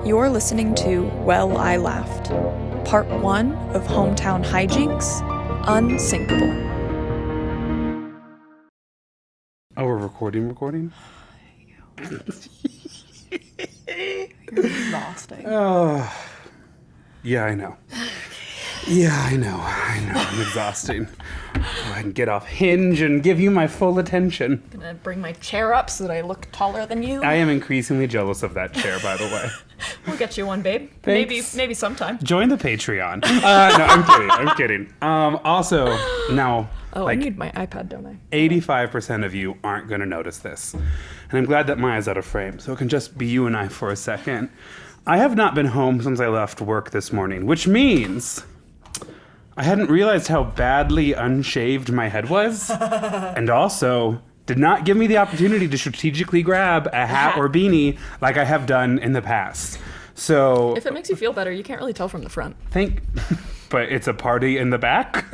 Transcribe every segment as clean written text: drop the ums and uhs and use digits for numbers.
You're listening to Well, I Laughed, Part 1 of Hometown Hijinxs, Unsinkable. Oh, we're recording? You're exhausting. Oh, yeah, I know. I'm exhausting. Oh, I can get off Hinge and give you my full attention. I'm gonna bring my chair up so that I look taller than you. I am increasingly jealous of that chair, by the way. We'll get you one, babe. Thanks. Maybe sometime. Join the Patreon. No, I'm kidding. Also, now, I need my iPad, don't I? 85% of you aren't going to notice this. And I'm glad that Maia's out of frame, so it can just be you and I for a second. I have not been home since I left work this morning, which means I hadn't realized how badly unshaved my head was, and also did not give me the opportunity to strategically grab a hat or beanie like I have done in the past. So if it makes you feel better, you can't really tell from the front. But it's a party in the back.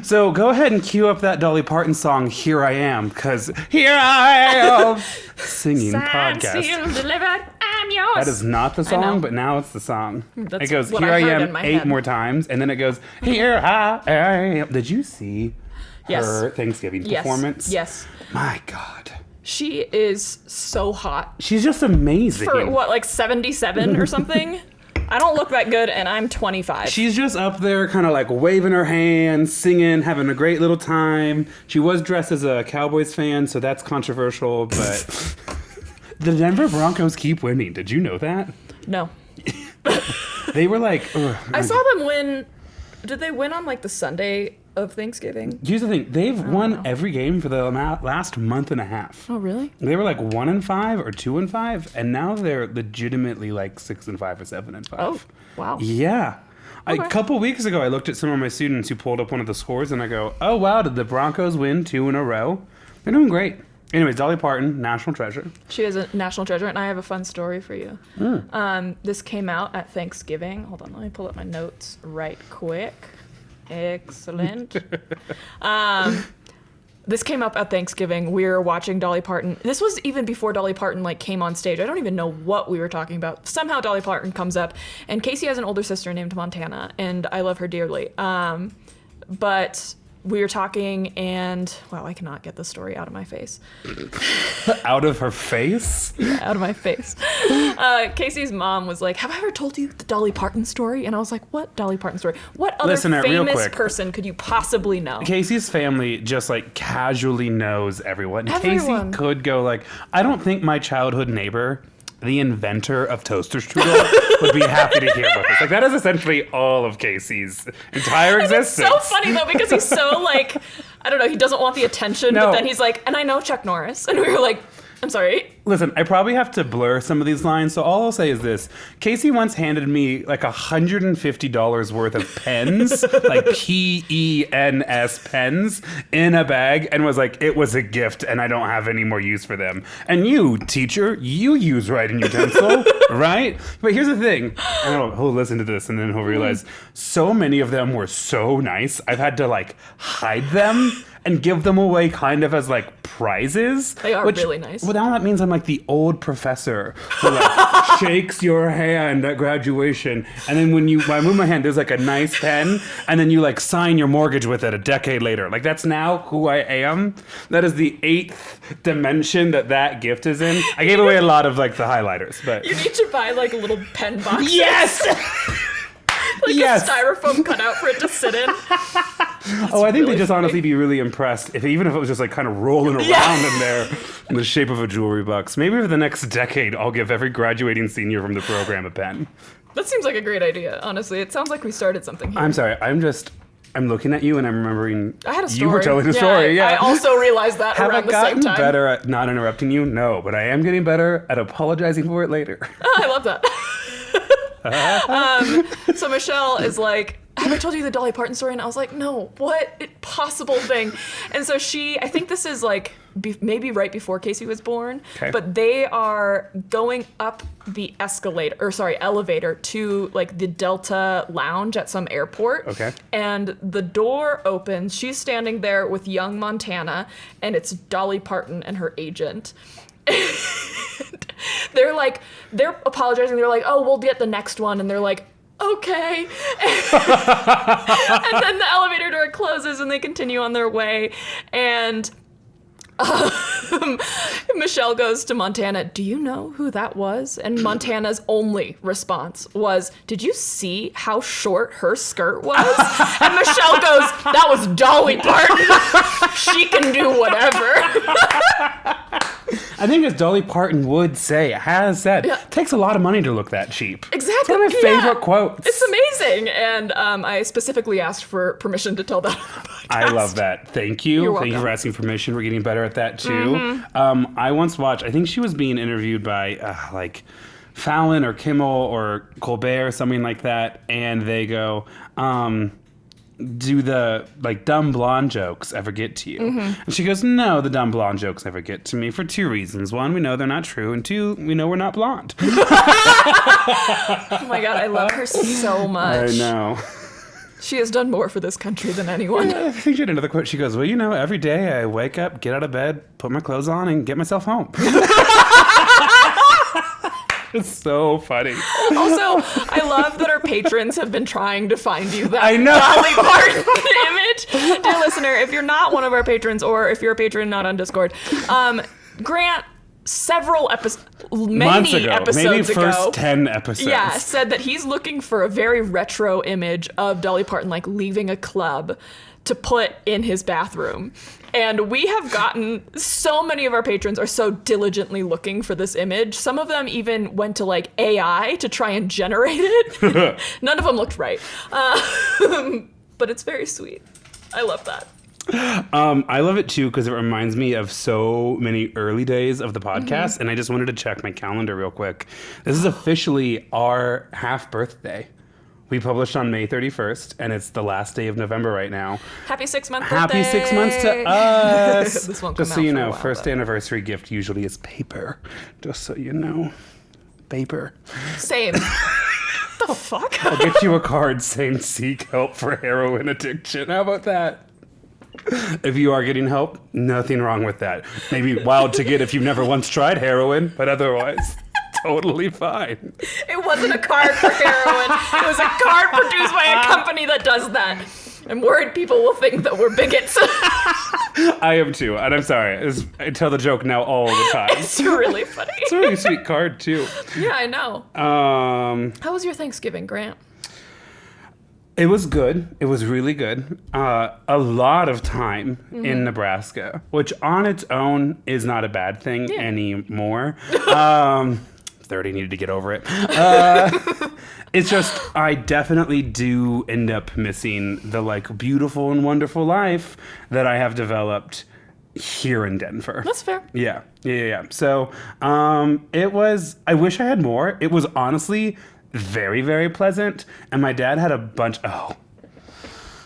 So go ahead and cue up that Dolly Parton song, Here I Am, because here I am, singing podcast. Sealed, delivered, I'm yours. That is not the song, but now it's the song. That's it goes, what Here I I heard am, in my 8 head. more times, and then it goes, Here I am. Did you see her Thanksgiving performance? Yes. My God. She is so hot. She's just amazing. For what, like 77 or something? I don't look that good, and I'm 25. She's just up there kind of like waving her hands, singing, having a great little time. She was dressed as a Cowboys fan, so that's controversial, but the Denver Broncos keep winning. Did you know that? No. They were like... I saw them win. Did they win on like the Sunday of Thanksgiving? Here's the thing. They've won every game for the last month and a half. Oh, really? They were like 1-5 or 2-5, and now they're legitimately like 6-5 or 7-5. Oh, wow. Yeah. Okay. A couple weeks ago, I looked at some of my students who pulled up one of the scores, and I go, oh, wow, did the Broncos win 2 in a row? They're doing great. Anyways, Dolly Parton, national treasure. She is a national treasure, and I have a fun story for you. This came out at Thanksgiving. Hold on, let me pull up my notes right quick. Excellent. This came up at Thanksgiving. We were watching Dolly Parton. This was even before Dolly Parton like came on stage. I don't even know what we were talking about. Somehow Dolly Parton comes up, and Casey has an older sister named Montana, and I love her dearly. But we were talking, and wow, I cannot get the story out of my face. Out of her face? Yeah, out of my face. Casey's mom was like, have I ever told you the Dolly Parton story? And I was like, what Dolly Parton story? What other famous person could you possibly know? Casey's family just like casually knows everyone. Everyone. Casey could go like, I don't think my childhood neighbor, the inventor of toaster strudel, would be happy to hear about this. Like, that is essentially all of Casey's entire existence. It's so funny, though, because he's so, like, I don't know, he doesn't want the attention, No. but then he's like, and I know Chuck Norris. And we were like, I'm sorry. Listen, I probably have to blur some of these lines, so all I'll say is this. Casey once handed me like $150 worth of pens, like PENS pens, in a bag, and was like, it was a gift, and I don't have any more use for them. And you, teacher, you use writing utensil, right? But here's the thing. I don't know, he'll listen to this, and then he'll realize so many of them were so nice, I've had to like hide them and give them away kind of as like prizes. They are really nice. Well, now that means I'm like the old professor who like shakes your hand at graduation, and then when I move my hand, there's like a nice pen, and then you like sign your mortgage with it a decade later. Like, that's now who I am. That is the 8th dimension that gift is in. I gave away a lot of like the highlighters, but You need to buy, like, little pen boxes. yes. Like a styrofoam cutout for it to sit in. I think they'd just honestly be really impressed even if it was just like kind of rolling around in there in the shape of a jewelry box. Maybe for the next decade, I'll give every graduating senior from the program a pen. That seems like a great idea, honestly. It sounds like we started something here. I'm sorry. I'm looking at you and I'm remembering I had a story. You were telling a story. Yeah. I also realized that Have around I the same gotten time. better at not interrupting you? No, but I am getting better at apologizing for it later. Oh, I love that. So Michelle is like, have I told you the Dolly Parton story? And I was like, no, what possible thing? And so I think this is like maybe right before Casey was born, but they are going up the elevator to like the Delta Lounge at some airport. Okay. And the door opens. She's standing there with young Montana, and it's Dolly Parton and her agent. They're apologizing. They're like, oh, we'll get the next one. And they're like, okay. And then the elevator door closes and they continue on their way. And Michelle goes to Montana, do you know who that was? And Montana's only response was, did you see how short her skirt was? And Michelle goes, that was Dolly Parton. She can do whatever. I think as Dolly Parton would say, has said, it takes a lot of money to look that cheap. Exactly. It's one of my favorite quotes. It's amazing. And I specifically asked for permission to tell that on the podcast. I love that. Thank you. You're welcome. Thank you for asking permission. We're getting better at that too. I once watched, I think she was being interviewed by like Fallon or Kimmel or Colbert or something like that. And they go, do the like dumb blonde jokes ever get to you? And she goes, no, the dumb blonde jokes never get to me for two reasons. One, we know they're not true. And two, we know we're not blonde. Oh my God, I love her so much. I know. She has done more for this country than anyone. I think she had another quote. She goes, well, you know, every day I wake up, get out of bed, put my clothes on, and get myself home. It's so funny. Also, I love that our patrons have been trying to find you that I know. Dolly Parton image. Dear listener, if you're not one of our patrons, or if you're a patron not on Discord, Grant, several episodes, Months ago, episodes maybe ago, first 10 episodes. Yeah, said that he's looking for a very retro image of Dolly Parton, like leaving a club, to put in his bathroom. And we have gotten, so many of our patrons are so diligently looking for this image. Some of them even went to like AI to try and generate it. None of them looked right. But it's very sweet. I love that. I love it too because it reminds me of so many early days of the podcast, and I just wanted to check my calendar real quick. This is officially our half birthday. We published on May 31st, and it's the last day of November right now. Happy 6-month birthday! Happy 6 months to us! This won't come just so out you for a know, while, first but... anniversary gift usually is paper. Just so you know. Paper. Same. The fuck? I'll get you a card saying seek help for heroin addiction. How about that? If you are getting help, nothing wrong with that. Maybe wild to get if you've never once tried heroin, but otherwise, totally fine. It wasn't a card for heroin. It was a card produced by a company that does that. I'm worried people will think that we're bigots. I am too, and I'm sorry. I tell the joke now all the time. It's really funny. It's a really sweet card too. Yeah, I know. How was your Thanksgiving, Grant? It was good. It was really good. A lot of time in Nebraska, which on its own is not a bad thing anymore. 30, needed to get over it. It's just, I definitely do end up missing the like beautiful and wonderful life that I have developed here in Denver. That's fair. Yeah. So it was, I wish I had more. It was honestly very, very pleasant. And my dad had a bunch. Oh,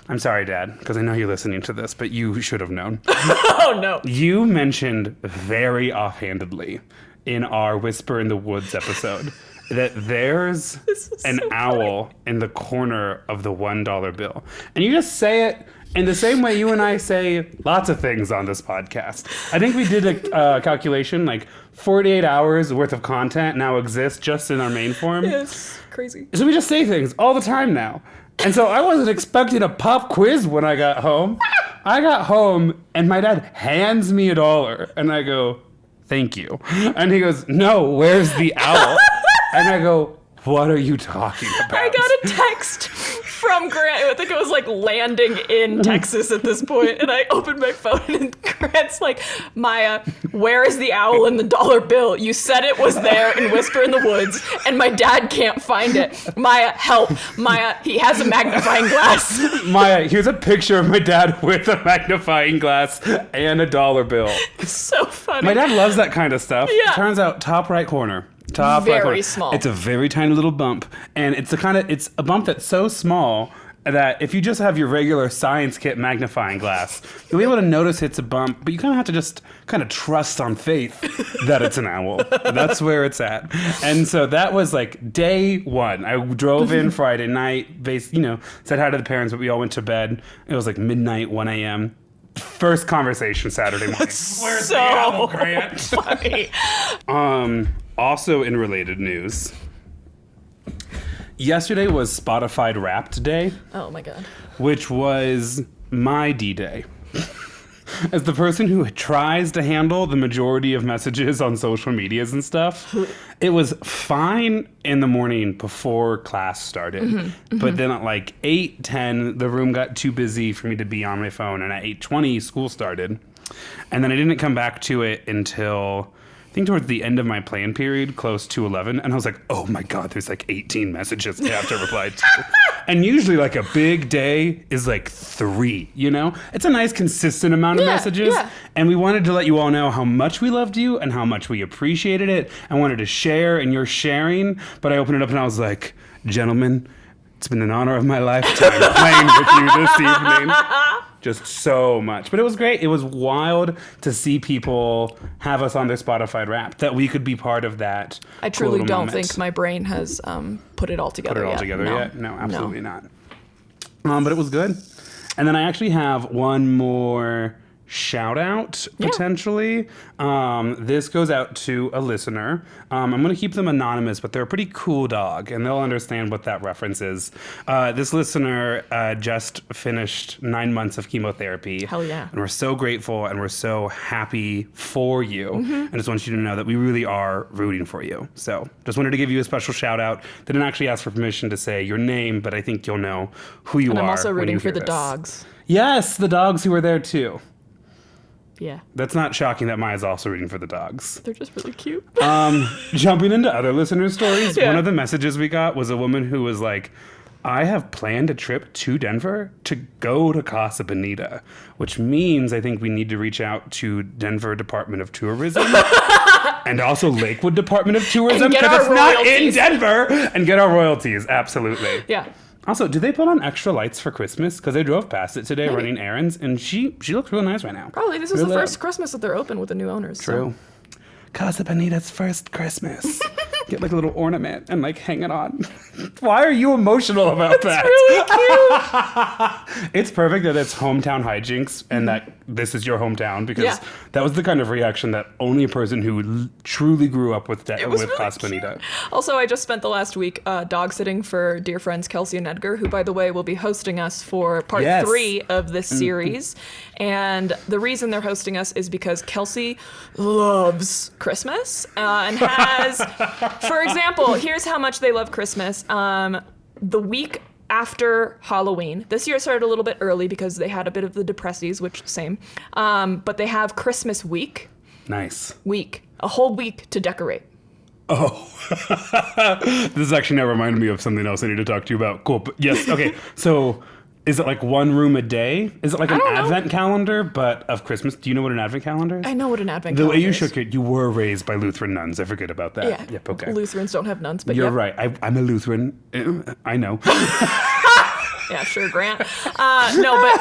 I'm sorry, Dad, because I know you're listening to this, but you should have known. Oh, no. You mentioned very offhandedly in our Whisper in the Woods episode that there's an owl in the corner of the $1 bill. And you just say it in the same way you and I say lots of things on this podcast. I think we did a calculation, like 48 hours worth of content now exists just in our main form. It's crazy. So we just say things all the time now. And so I wasn't expecting a pop quiz when I got home. I got home and my dad hands me $1 and I go, thank you. And he goes, no, where's the owl? And I go, what are you talking about? I got a text from Grant. I think it was like landing in Texas at this point, and I opened my phone and Grant's like, Maia, where is the owl in the $1 bill? You said it was there in Whisper in the Woods, and my dad can't find it. Maia, help. Maia, he has a magnifying glass. Maia, here's a picture of my dad with a magnifying glass and a $1 bill. It's so funny. My dad loves that kind of stuff. Yeah. Turns out top right corner. Very small. It's a very tiny little bump, and it's a bump that's so small that if you just have your regular science kit magnifying glass, you'll be able to notice it's a bump, but you kind of have to just kind of trust on faith that it's an owl. That's where it's at. And so that was like day one. I drove in Friday night, said hi to the parents, but we all went to bed. It was like midnight, 1 a.m. First conversation Saturday morning. Where's the owl, Grant? Funny. Also in related news, yesterday was Spotify Wrapped Day. Oh my God. Which was my D-Day. As the person who tries to handle the majority of messages on social medias and stuff, it was fine in the morning before class started. But then at like 8:10, the room got too busy for me to be on my phone. And at 8:20, school started. And then I didn't come back to it until, I think, towards the end of my plan period, close to 11. And I was like, oh my God, there's like 18 messages I have to reply to. And usually like a big day is like 3, you know? It's a nice consistent amount of messages. Yeah. And we wanted to let you all know how much we loved you and how much we appreciated it. I wanted to share, and you're sharing. But I opened it up and I was like, gentlemen, it's been an honor of my lifetime playing with you this evening. Just so much. But it was great. It was wild to see people have us on their Spotify Wrapped, that we could be part of that. I truly cool don't moment. think my brain has put it all together yet. No, absolutely not. But it was good. And then I actually have one more shout out, potentially. This goes out to a listener. I'm going to keep them anonymous, but they're a pretty cool dog, and they'll understand what that reference is. This listener just finished 9 months of chemotherapy. Hell yeah. And we're so grateful, and we're so happy for you. I just want you to know that we really are rooting for you. So just wanted to give you a special shout out. Didn't actually ask for permission to say your name, but I think you'll know who you are. And I'm also when rooting you for hear the this. dogs. Yes, the dogs who were there too. Yeah. That's not shocking that Maya's also rooting for the dogs. They're just really cute. Jumping into other listener stories, Yeah. one of the messages we got was a woman who was like, I have planned a trip to Denver to go to Casa Bonita, which means I think we need to reach out to Denver Department of Tourism and also Lakewood Department of Tourism, because it's not in Denver, and get our royalties. Absolutely. Yeah. Also, do they put on extra lights for Christmas? Because I drove past it today running errands, and she looks real nice right now. Probably. This is the first Christmas that they're open with the new owners. True. Casa Bonita's first Christmas. Get like a little ornament and like hang it on. Why are you emotional about that? Really cute. It's perfect that it's Hometown Hijinxs and that this is your hometown, because that was the kind of reaction that only a person who truly grew up with really Casa Bonita. Also, I just spent the last week dog sitting for dear friends Kelsey and Edgar, who, by the way, will be hosting us for part 3 of this series. And the reason they're hosting us is because Kelsey loves Christmas and has, for example, here's how much they love Christmas. The week after Halloween, this year started a little bit early because they had a bit of the depressies, which same, but they have Christmas week. Nice. A whole week to decorate. Oh, this is actually now reminded me of something else I need to talk to you about. Cool. But yes. Okay. So is it like one room a day? Is it like an advent calendar, but of Christmas? Do you know what an advent calendar is? I know what an advent calendar is. The way you shook it, you were raised by Lutheran nuns. I forget about that. Yeah. Yep. Okay. Lutherans don't have nuns, but you're right. I'm a Lutheran. I know. Yeah, sure, Grant. No, but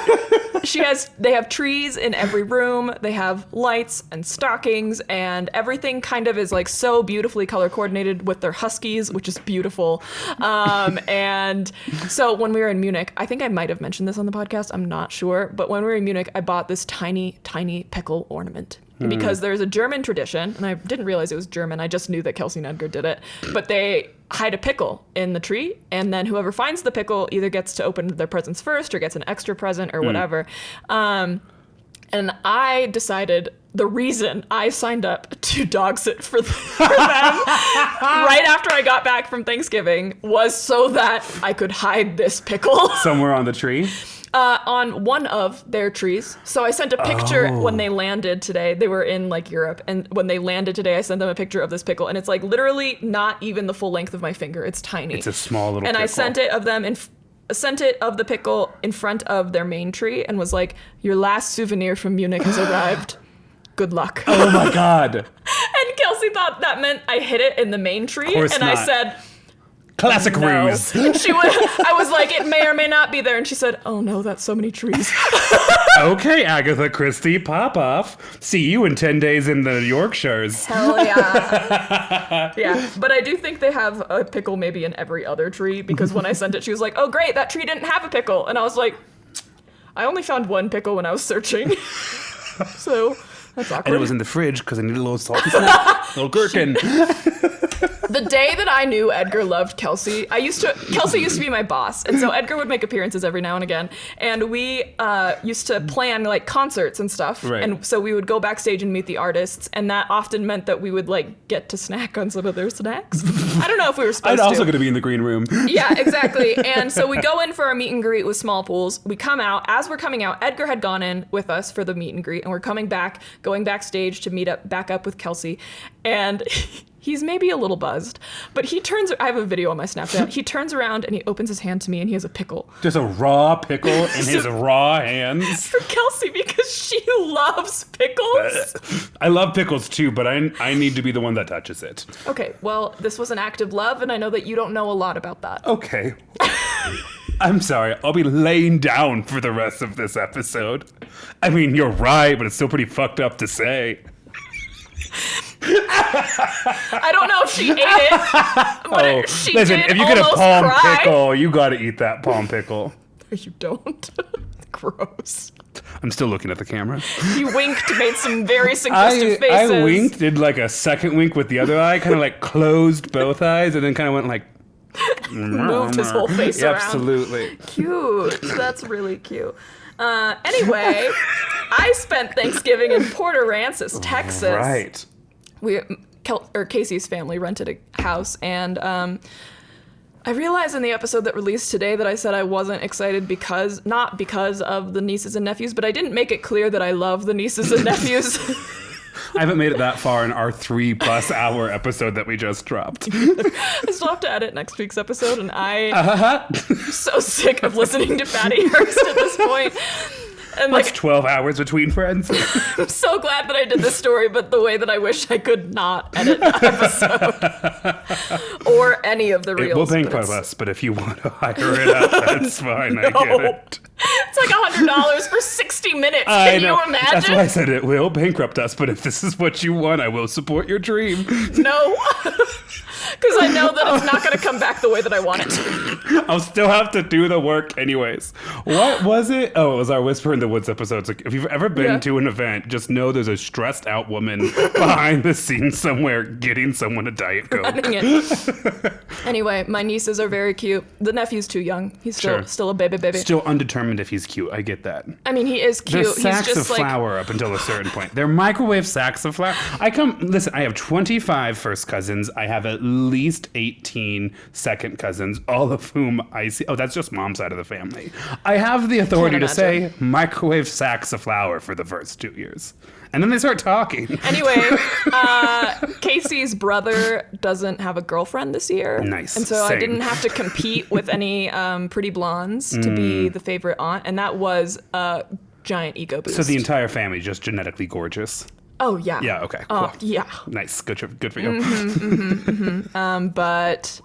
they have trees in every room. They have lights and stockings, and everything kind of is like so beautifully color coordinated with their huskies, which is beautiful. And so when we were in Munich, I think I might have mentioned this on the podcast, I'm not sure, but when we were in Munich, I bought this tiny, tiny pickle ornament. Because there's a German tradition, and I didn't realize it was German. I just knew that Kelsey and Edgar did it. But they hide a pickle in the tree, and then whoever finds the pickle either gets to open their presents first or gets an extra present or whatever. And I decided the reason I signed up to dog sit for them right after I got back from Thanksgiving was so that I could hide this pickle. Somewhere on the tree? On one of their trees. So I sent a picture when they landed today. They were in like Europe, and when they landed today, I sent them a picture of this pickle, and it's like literally not even the full length of my finger. It's tiny. It's a small little and pickle. I sent it of them sent it of the pickle in front of their main tree and was like, your last souvenir from Munich has arrived. Good luck. Oh my God. And Kelsey thought that meant I hid it in the main tree. Of course and not. I said, Classic ruse. And I was like, it may or may not be there. And she said, oh no, that's so many trees. Okay, Agatha Christie, pop off. See you in 10 days in the Yorkshires. Hell yeah. Yeah, but I do think they have a pickle maybe in every other tree, because when I sent it, she was like, oh great, that tree didn't have a pickle. And I was like, I only found one pickle when I was searching. So that's awkward. And it was in the fridge because I needed a little salt and snap, little gherkin. The day that I knew Edgar loved Kelsey, Kelsey used to be my boss, and so Edgar would make appearances every now and again, and we used to plan like concerts and stuff, right. And so we would go backstage and meet the artists, and that often meant that we would like get to snack on some of their snacks. I don't know if we were supposed I'd to. also going to be in the green room. Yeah, exactly. And so we go in for our meet and greet with Small Pools. We come out. As we're coming out, Edgar had gone in with us for the meet and greet, and we're going backstage to back up with Kelsey, and he's maybe a little buzzed, but I have a video on my Snapchat. He turns around and he opens his hand to me and he has a pickle. Just a raw pickle in his raw hands. For Kelsey, because she loves pickles. I love pickles too, but I need to be the one that touches it. Okay, well, this was an act of love, and I know that you don't know a lot about that. Okay. I'm sorry. I'll be laying down for the rest of this episode. I mean, you're right, but it's still pretty fucked up to say. I don't know if she ate it, but she listen, did if you get a almost palm cry. pickle, you got to eat that palm pickle. You don't. Gross. I'm still looking at the camera. You winked, made some very suggestive faces. I winked, did like a second wink with the other eye, kind of like closed both eyes, and then kind of went like... Moved his whole face around. Absolutely. Cute. That's really cute. Anyway, I spent Thanksgiving in Port Aransas, Texas. Right. Casey's family rented a house, and I realized in the episode that released today that I said I wasn't excited not because of the nieces and nephews, but I didn't make it clear that I love the nieces and nephews. I haven't made it that far in our 3+ hour episode that we just dropped. I still have to edit next week's episode, and I'm so sick of listening to Patty Hearst at this point. And What's 12 hours between friends? I'm so glad that I did this story, but the way that I wish I could not edit the episode. Or any of the reels. It will bankrupt us, but if you want to hire it out, that's fine. No. I get it. It's like $100 for 60 minutes. Can you imagine? That's why I said it will bankrupt us, but if this is what you want, I will support your dream. No. Because I know that it's not going to come back the way that I want it to. I'll still have to do the work anyways. What was it? Oh, it was our Whisper in the Woods episode. It's like, if you've ever been to an event, just know there's a stressed out woman behind the scenes somewhere getting someone a Diet Coke. Anyway, my nieces are very cute. The nephew's too young. He's still a baby. Still undetermined if he's cute. I get that. I mean, he is cute. They're sacks he's just of flour up until a certain point. They're microwave sacks of flour. Listen, I have 25 first cousins. I have at least 18 second cousins, all of whom I see. Oh, that's just mom's side of the family. I have the authority to say microwave sacks of flour for the first 2 years. And then they start talking. Anyway, Casey's brother doesn't have a girlfriend this year. Nice. And so I didn't have to compete with any pretty blondes to be the favorite aunt. And that was a giant ego boost. So the entire family just genetically gorgeous. Oh, yeah. Yeah, okay, cool. Yeah. Nice, good for you. But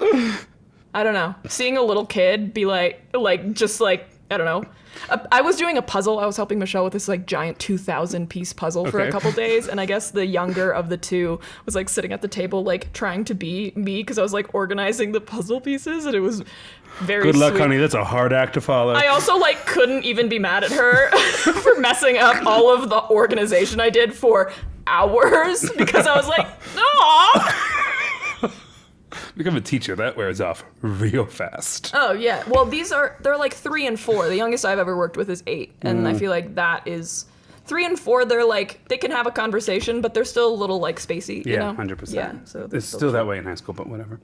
I don't know. Seeing a little kid be I don't know. I was doing a puzzle. I was helping Michelle with this giant 2,000 piece puzzle for a couple days, and I guess the younger of the two was sitting at the table trying to be me because I was organizing the puzzle pieces, and it was very Good luck, sweet. honey. That's a hard act to follow. I also couldn't even be mad at her for messing up all of the organization I did for hours because I was like, aw. Become a teacher, that wears off real fast. Oh, yeah. Well, they're 3 and 4. The youngest I've ever worked with is 8. And I feel like that is 3 and 4. They're they can have a conversation, but they're still a little spacey. Yeah, you know? 100%. Yeah, so it's still that way in high school, but whatever.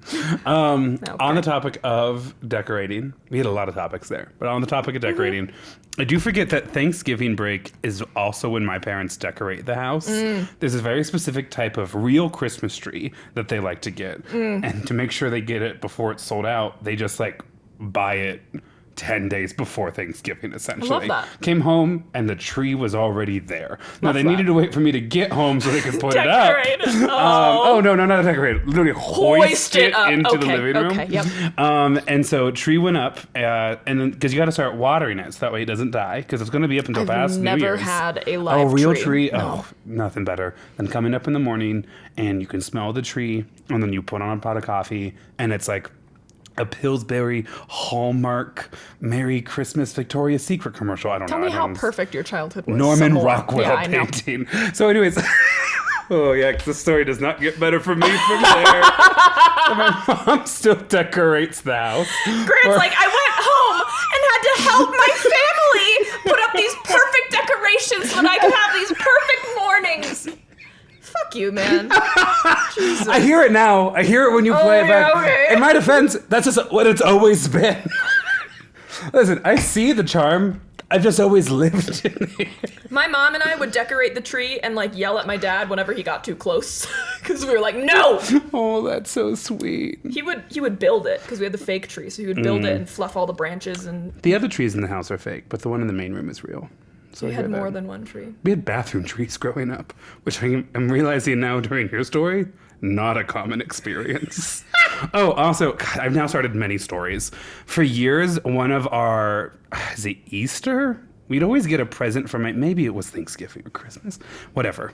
On the topic of decorating, we had a lot of topics there, but on the topic of decorating, I do forget that Thanksgiving break is also when my parents decorate the house. There's a very specific type of real Christmas tree that they like to get. And to make sure they get it before it's sold out, they just buy it 10 days before Thanksgiving, essentially. that. Came home, and the tree was already there. Now, Love they that. needed to wait for me to get home so they could put it up. Decorate it. No, not decorate. Literally hoist it up. into the Okay, living room. okay, yep. And so tree went up, and then because you got to start watering it so that way it doesn't die, because it's going to be up until past New never Years. had a live real tree. tree. No. Oh, nothing better than coming up in the morning and you can smell the tree, and then you put on a pot of coffee, and it's like a Pillsbury Hallmark Merry Christmas Victoria's Secret commercial. I don't know. Tell me how perfect your childhood was. Norman Someone. Rockwell Yeah, I know. painting. So, anyways. Oh, yeah, because the story does not get better for me from there. So my mom still decorates the house. Grant's like, I went home and had to help my family put up these perfect decorations so that I could have these perfect mornings. Fuck you, man. Jesus. I hear it now. I hear it when you play it back. okay. In my defense, that's just what it's always been. Listen, I see the charm. I've just always lived in it. My mom and I would decorate the tree and like yell at my dad whenever he got too close because we were like, no. Oh, that's so sweet. He would build it because we had the fake tree, so he would build it and fluff all the branches, and The other trees in the house are fake, but the one in the main room is real. So we I had hear more that. than one tree. We had bathroom trees growing up, which I'm realizing now during your story, not a common experience. Oh, also, God, I've now started many stories. For years, one of our, is it Easter? We'd always get a present from maybe it was Thanksgiving or Christmas, whatever.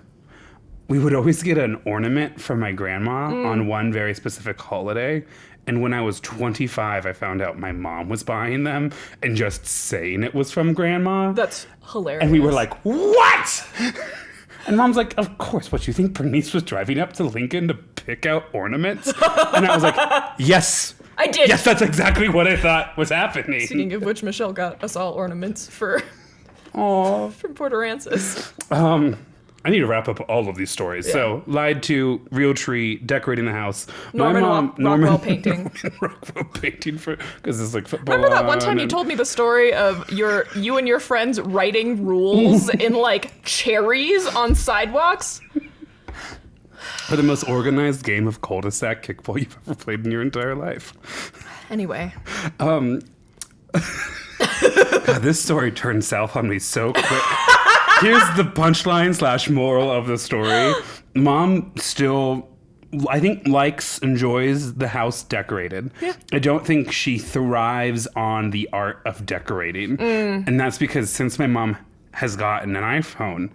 We would always get an ornament from my grandma on one very specific holiday. And when I was 25, I found out my mom was buying them and just saying it was from grandma. That's hilarious. And we were like, what? And mom's like, of course, what, you think Bernice was driving up to Lincoln to pick out ornaments? And I was like, yes. I did. Yes, that's exactly what I thought was happening. Speaking of which, Michelle got us all ornaments from Port Aransas. I need to wrap up all of these stories. Yeah. So, lied to, real tree, decorating the house. Norman Rockwell painting. Norman Rockwell painting because it's like football. Remember that one time you and- told me the story of you and your friends writing rules in like cherries on sidewalks? For the most organized game of cul-de-sac kickball you've ever played in your entire life. Anyway. God, this story turned south on me so quick. Here's the punchline / moral of the story. Mom still, I think, enjoys the house decorated. Yeah. I don't think she thrives on the art of decorating. And that's because since my mom has gotten an iPhone,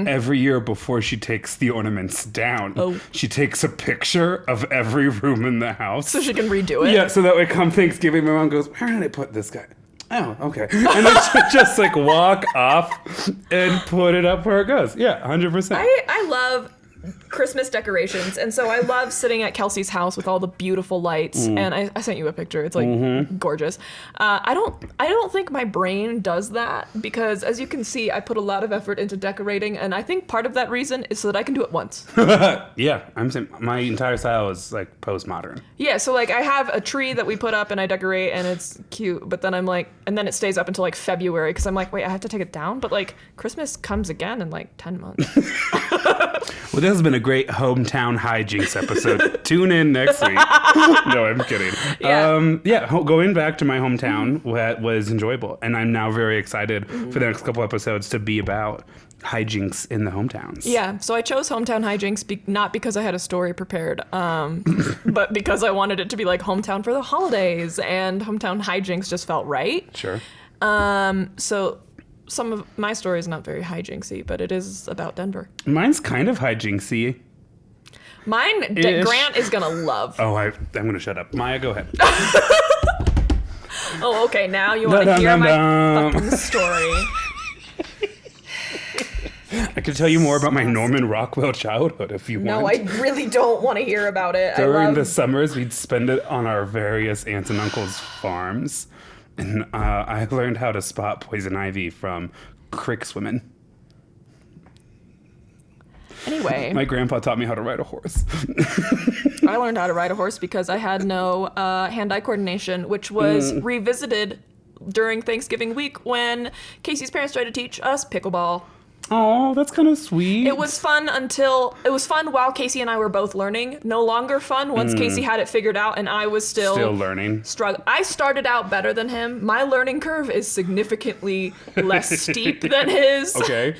every year before she takes the ornaments down, she takes a picture of every room in the house. So she can redo it? Yeah, so that way come Thanksgiving, my mom goes, where did I put this guy? Oh, okay. And then she'll just like walk off and put it up where it goes. Yeah, 100%. I love Christmas decorations, and so I love sitting at Kelsey's house with all the beautiful lights. And I sent you a picture. It's like gorgeous. I don't think my brain does that because, as you can see, I put a lot of effort into decorating, and I think part of that reason is so that I can do it once. Yeah, I'm saying my entire style is like postmodern. Yeah, so like I have a tree that we put up and I decorate and it's cute, but then I'm like, and then it stays up until like February because I'm like, wait, I have to take it down? But like Christmas comes again in like 10 months. Well, this has been a great Hometown Hijinxs episode. Tune in next week. No, I'm kidding. Yeah. Going back to my hometown was enjoyable, and I'm now very excited for the next couple episodes to be about hijinks in the hometowns. Yeah, so I chose Hometown Hijinxs not because I had a story prepared, but because I wanted it to be like hometown for the holidays, and Hometown Hijinxs just felt right. Sure. So some of my story is not very hijinksy, but it is about Denver. Mine's kind of hijinksy. Mine, Grant is gonna love. Oh, I'm going to shut up. Maya, go ahead. Oh, okay, now you want to hear my fucking story. I could tell you more about my Norman Rockwell childhood if you want. No, I really don't want to hear about it. During the summers, we'd spend it on our various aunts and uncles' farms. And I learned how to spot poison ivy from creek swimming. Anyway. My grandpa taught me how to ride a horse. I learned how to ride a horse because I had no hand-eye coordination, which was revisited during Thanksgiving week when Casey's parents tried to teach us pickleball. Oh, that's kind of sweet. It was fun while Casey and I were both learning. No longer fun once Casey had it figured out and I was still learning. I started out better than him. My learning curve is significantly less steep than his. Okay.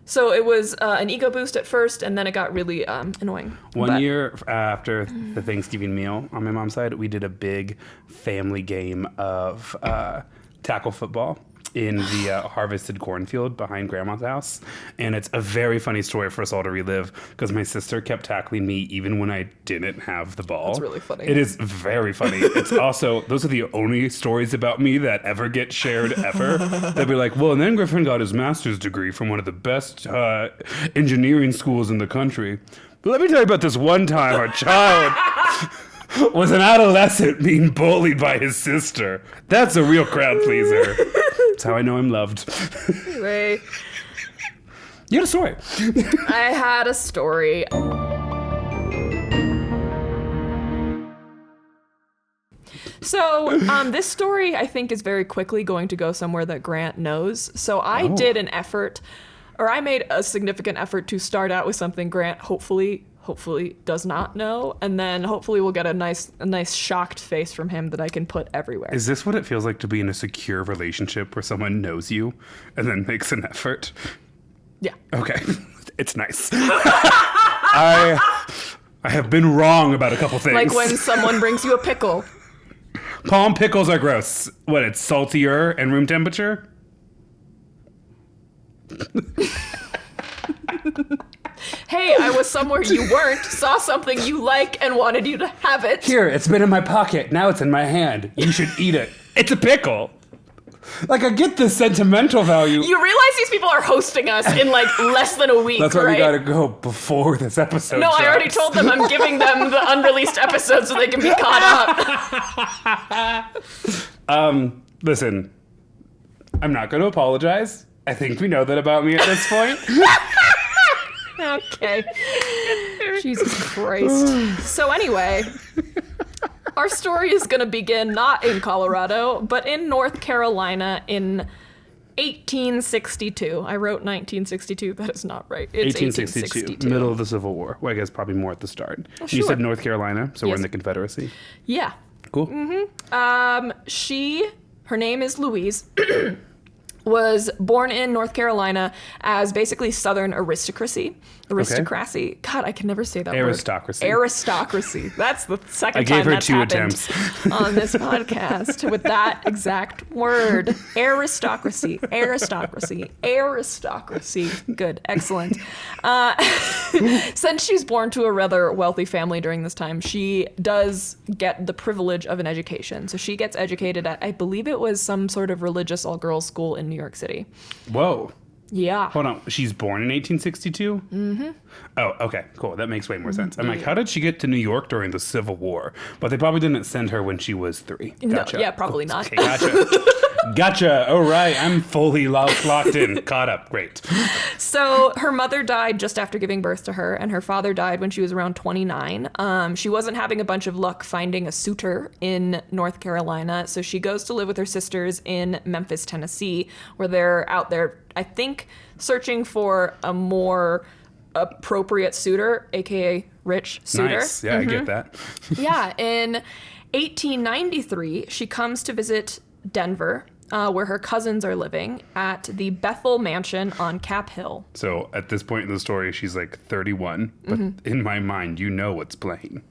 So it was an ego boost at first, and then it got really annoying. One year after the Thanksgiving meal on my mom's side, we did a big family game of tackle football in the harvested cornfield behind Grandma's house. And it's a very funny story for us all to relive because my sister kept tackling me even when I didn't have the ball. That's really funny. It is very funny. It's also, those are the only stories about me that ever get shared ever. They'll be like, well, and then Griffin got his master's degree from one of the best engineering schools in the country. But let me tell you about this one time our child was an adolescent being bullied by his sister. That's a real crowd pleaser. That's how I know I'm loved. Anyway. You had a story. I had a story. So this story, I think, is very quickly going to go somewhere that Grant knows. So I did an effort, or I made a significant effort to start out with something Grant hopefully does not know, and then hopefully we'll get a nice shocked face from him that I can put everywhere. Is this what it feels like to be in a secure relationship where someone knows you and then makes an effort? Yeah. Okay. It's nice. I have been wrong about a couple things. Like when someone brings you a pickle. Palm pickles are gross. What, it's saltier and room temperature? Hey, I was somewhere you weren't, saw something you like, and wanted you to have it. Here, it's been in my pocket. Now it's in my hand. You should eat it. It's a pickle. Like, I get the sentimental value. You realize these people are hosting us in, like, less than a week, That's why right? we gotta go before this episode No, drops. I already told them I'm giving them the unreleased episode so they can be caught up. Listen, I'm not gonna apologize. I think we know that about me at this point. Okay. Jesus Christ. So anyway, our story is going to begin not in Colorado, but in North Carolina in 1862. I wrote 1962. That is not right. It's 1862. Middle of the Civil War. Well, I guess probably more at the start. Oh, You sure. said North Carolina, so we're Yes. in the Confederacy. Yeah. Cool. Her name is Louise. Was born in North Carolina as basically Southern aristocracy. Aristocracy. God, I can never say that Aristocracy. word. Aristocracy. That's the second I gave time her that's 2 happened attempts. on this podcast with that exact word. Aristocracy. Aristocracy. Aristocracy. Good. Excellent. Since she's born to a rather wealthy family during this time, she does get the privilege of an education. So she gets educated at, I believe it was some sort of religious all-girls school in New York City. Whoa. Yeah. Hold on. She's born in 1862? Mm-hmm. Oh, okay. Cool. That makes way more sense. I'm like, how did she get to New York during the Civil War? But they probably didn't send her when she was 3. Gotcha. No, yeah, probably not. Okay, gotcha. Gotcha. All right. I'm fully locked in. Caught up. Great. So her mother died just after giving birth to her, and her father died when she was around 29. She wasn't having a bunch of luck finding a suitor in North Carolina, so she goes to live with her sisters in Memphis, Tennessee, where they're out there, I think, searching for a more appropriate suitor, aka rich suitor. Nice. Yeah, I get that. Yeah, in 1893, she comes to visit Denver, where her cousins are living at the Bethel Mansion on Cap Hill. So at this point in the story, she's like 31, but in my mind, you know what's playing.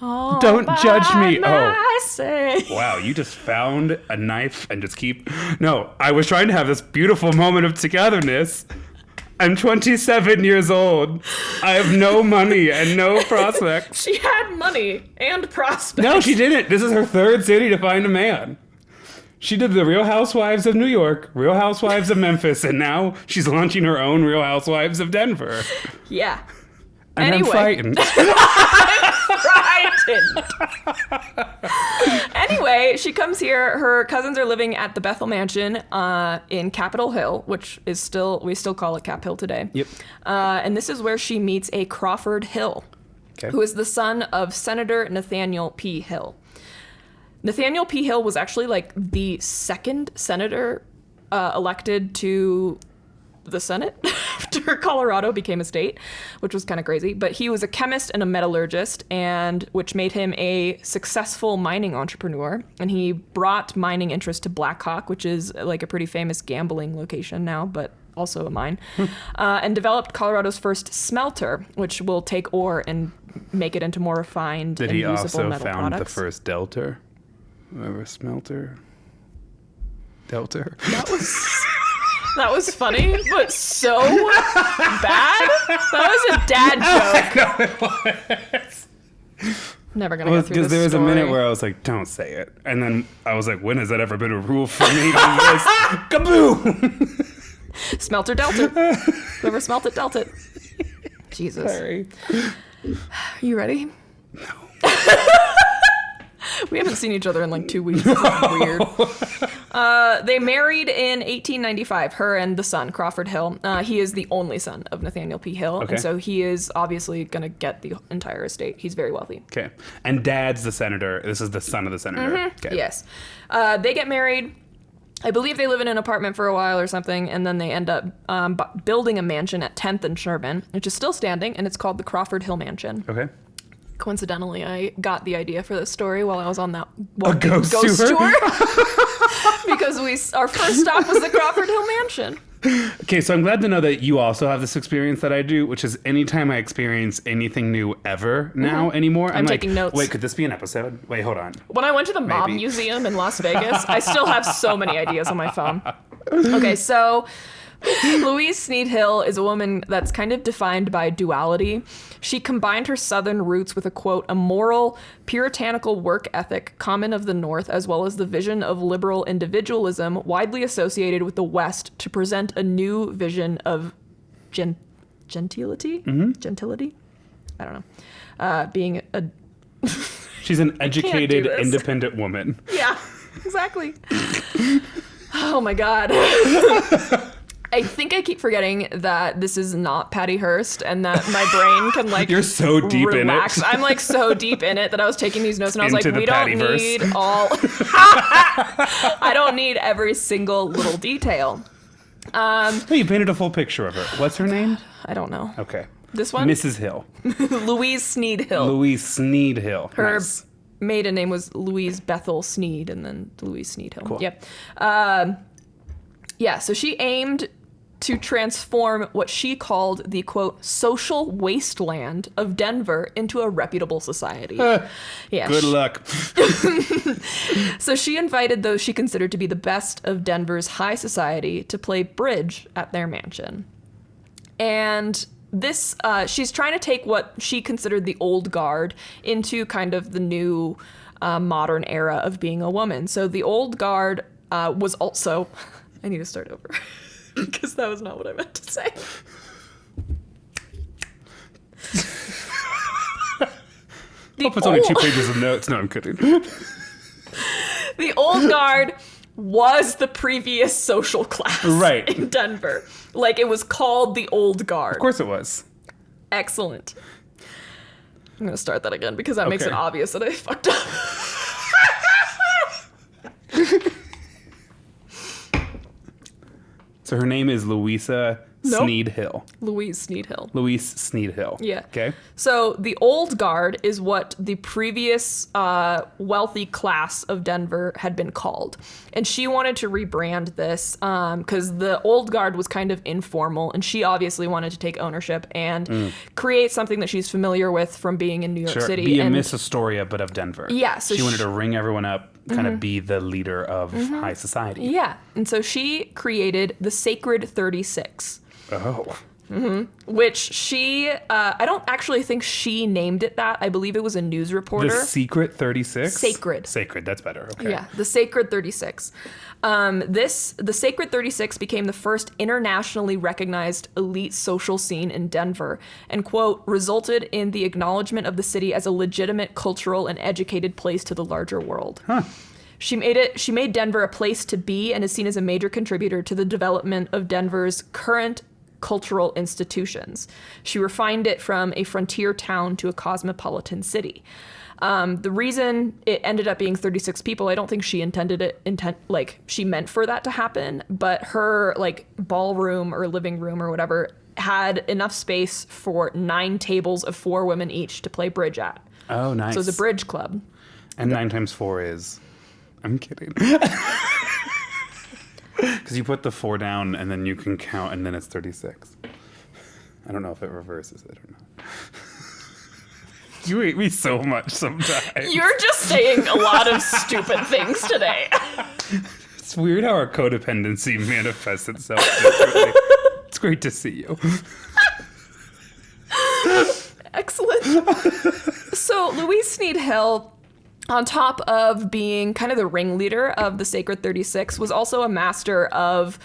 All Don't judge me. myself. Wow, you just found a knife and just keep... No, I was trying to have this beautiful moment of togetherness. I'm 27 years old. I have no money and no prospects. She had money and prospects. No, she didn't. This is her 3rd city to find a man. She did the Real Housewives of New York, Real Housewives of Memphis, and now she's launching her own Real Housewives of Denver. Yeah. And Anyway. I'm frightened. Anyway, she comes here. Her cousins are living at the Bethel Mansion in Capitol Hill, which is we still call it Cap Hill today. Yep. And this is where she meets a Crawford Hill, Okay. who is the son of Senator Nathaniel P. Hill. Nathaniel P. Hill was actually like the second senator elected to the Senate after Colorado became a state, which was kind of crazy. But he was a chemist and a metallurgist, and which made him a successful mining entrepreneur. And he brought mining interest to Black Hawk, which is like a pretty famous gambling location now, but also a mine, and developed Colorado's first smelter, which will take ore and make it into more refined and usable metal products. Did he also found the first delta? Or smelter? Delta? That was funny, but so bad. That was a dad joke. I know it was. Never gonna go through this Because there was story. a minute where I was like, don't say it. And then I was like, when has that ever been a rule for me on this? Kaboom! Smelter dealt it. Whoever smelt it dealt it. Jesus. Sorry. You ready? No. We haven't seen each other in like 2 weeks. This is weird. They married in 1895, her and the son, Crawford Hill. He is the only son of Nathaniel P. Hill. Okay. And so he is obviously going to get the entire estate. He's very wealthy. Okay. And dad's the senator. This is the son of the senator. Mm-hmm. Okay. Yes. They get married. I believe they live in an apartment for a while or something, and then they end up building a mansion at 10th and Sherman, which is still standing, and it's called the Crawford Hill Mansion. Okay. Coincidentally, I got the idea for this story while I was on that ghost tour? because our first stop was the Crawford Hill Mansion. Okay, so I'm glad to know that you also have this experience that I do, which is anytime I experience anything new ever now anymore, I'm like, taking notes. wait, could this be an episode? Wait, hold on. When I went to the Mob Maybe. Museum in Las Vegas, I still have so many ideas on my phone. Okay, so Louise Sneed Hill is a woman that's kind of defined by duality. She combined her Southern roots with a, quote, a moral, puritanical work ethic common of the North, as well as the vision of liberal individualism widely associated with the West to present a new vision of gentility? Mm-hmm. Gentility? I don't know. Being a... She's an educated, this. independent woman. Yeah, exactly. Oh my God. I think I keep forgetting that this is not Patty Hearst and that my brain can like You're so deep relax. in it. I'm like so deep in it that I was taking these notes and I was Into like, the we don't Pattyverse. need all I don't need every single little detail. Oh, you painted a full picture of her. What's her name? I don't know. Okay. This one? Mrs. Hill. Louise Sneed Hill. Louise Sneed Hill. Her Nice. maiden name was Louise Bethel Sneed and then Louise Sneed Hill. Cool. Yep. Yeah, so she aimed to transform what she called the, quote, social wasteland of Denver into a reputable society. Yeah. Good luck. So she invited those she considered to be the best of Denver's high society to play bridge at their mansion. And this, she's trying to take what she considered the old guard into kind of the new modern era of being a woman. So the old guard was also... I need to start over because that was not what I meant to say. Hope it's only 2 pages of notes. No, I'm kidding. The old guard was the previous social class Right. in Denver. Like, it was called the old guard. Of course it was. Excellent. I'm going to start that again because that makes Okay. it obvious that I fucked up. So her name is Louisa Nope. Sneed Hill. Louise Sneed Hill. Louise Sneed Hill. Yeah. Okay. So the old guard is what the previous wealthy class of Denver had been called. And she wanted to rebrand this because the old guard was kind of informal. And she obviously wanted to take ownership and create something that she's familiar with from being in New York Sure. City. Be a and Miss Astoria, but of Denver. Yeah, so she wanted she- to ring everyone up, kind of be the leader of high society. Yeah. And so she created the Sacred 36. Oh. Which she, I don't actually think she named it that. I believe it was a news reporter. The Secret 36? Sacred. Sacred, that's better. Okay. Yeah, the Sacred 36. The Sacred 36 became the first internationally recognized elite social scene in Denver and, quote, resulted in the acknowledgement of the city as a legitimate cultural and educated place to the larger world. Huh. She made Denver a place to be and is seen as a major contributor to the development of Denver's current cultural institutions. She refined it from a frontier town to a cosmopolitan city. The reason it ended up being 36 people, I don't think she she meant for that to happen, but her like ballroom or living room or whatever had enough space for 9 tables of 4 women each to play bridge at. Oh, nice. So it was a bridge club. And 9 times 4 is... I'm kidding. Because you put the 4 down and then you can count and then it's 36. I don't know if it reverses it or not. You hate me so much sometimes. You're just saying a lot of stupid things today. It's weird how our codependency manifests itself differently. It's great to see you. Excellent. So Louise Sneed Hill, on top of being kind of the ringleader of the Sacred 36, was also a master of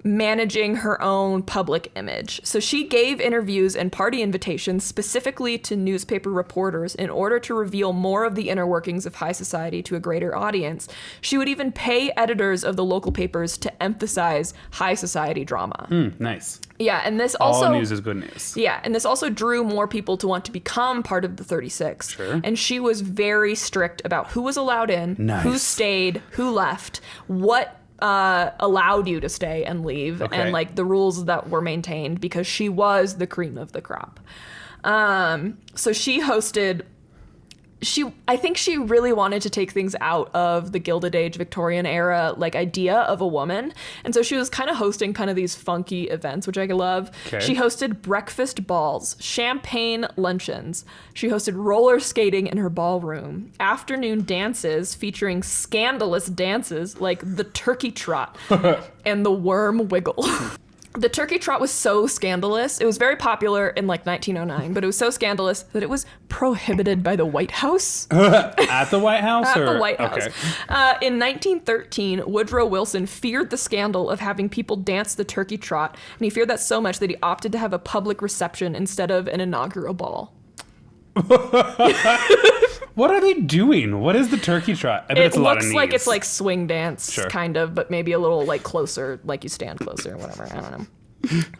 managing her own public image. So she gave interviews and party invitations specifically to newspaper reporters in order to reveal more of the inner workings of high society to a greater audience. She would even pay editors of the local papers to emphasize high society drama. Nice. Yeah, and this also... All news is good news. Yeah, and this also drew more people to want to become part of the 36. Sure. And she was very strict about who was allowed in, who stayed, who left, what allowed you to stay and leave, and like the rules that were maintained, because she was the cream of the crop. So she hosted... I think she really wanted to take things out of the Gilded Age Victorian era, like, idea of a woman. And so she was kind of hosting kind of these funky events, which I love. Okay. She hosted breakfast balls, champagne luncheons. She hosted roller skating in her ballroom, afternoon dances featuring scandalous dances like the turkey trot and the worm wiggle. The turkey trot was so scandalous. It was very popular in like 1909, but it was so scandalous that it was prohibited by the White House. At the White House? At the White House. In 1913, Woodrow Wilson feared the scandal of having people dance the turkey trot, and he feared that so much that he opted to have a public reception instead of an inaugural ball. What are they doing? What is the turkey trot? I bet it's a lot of knees. It looks like it's like swing dance, kind of, but maybe a little like closer, like you stand closer or whatever. I don't know.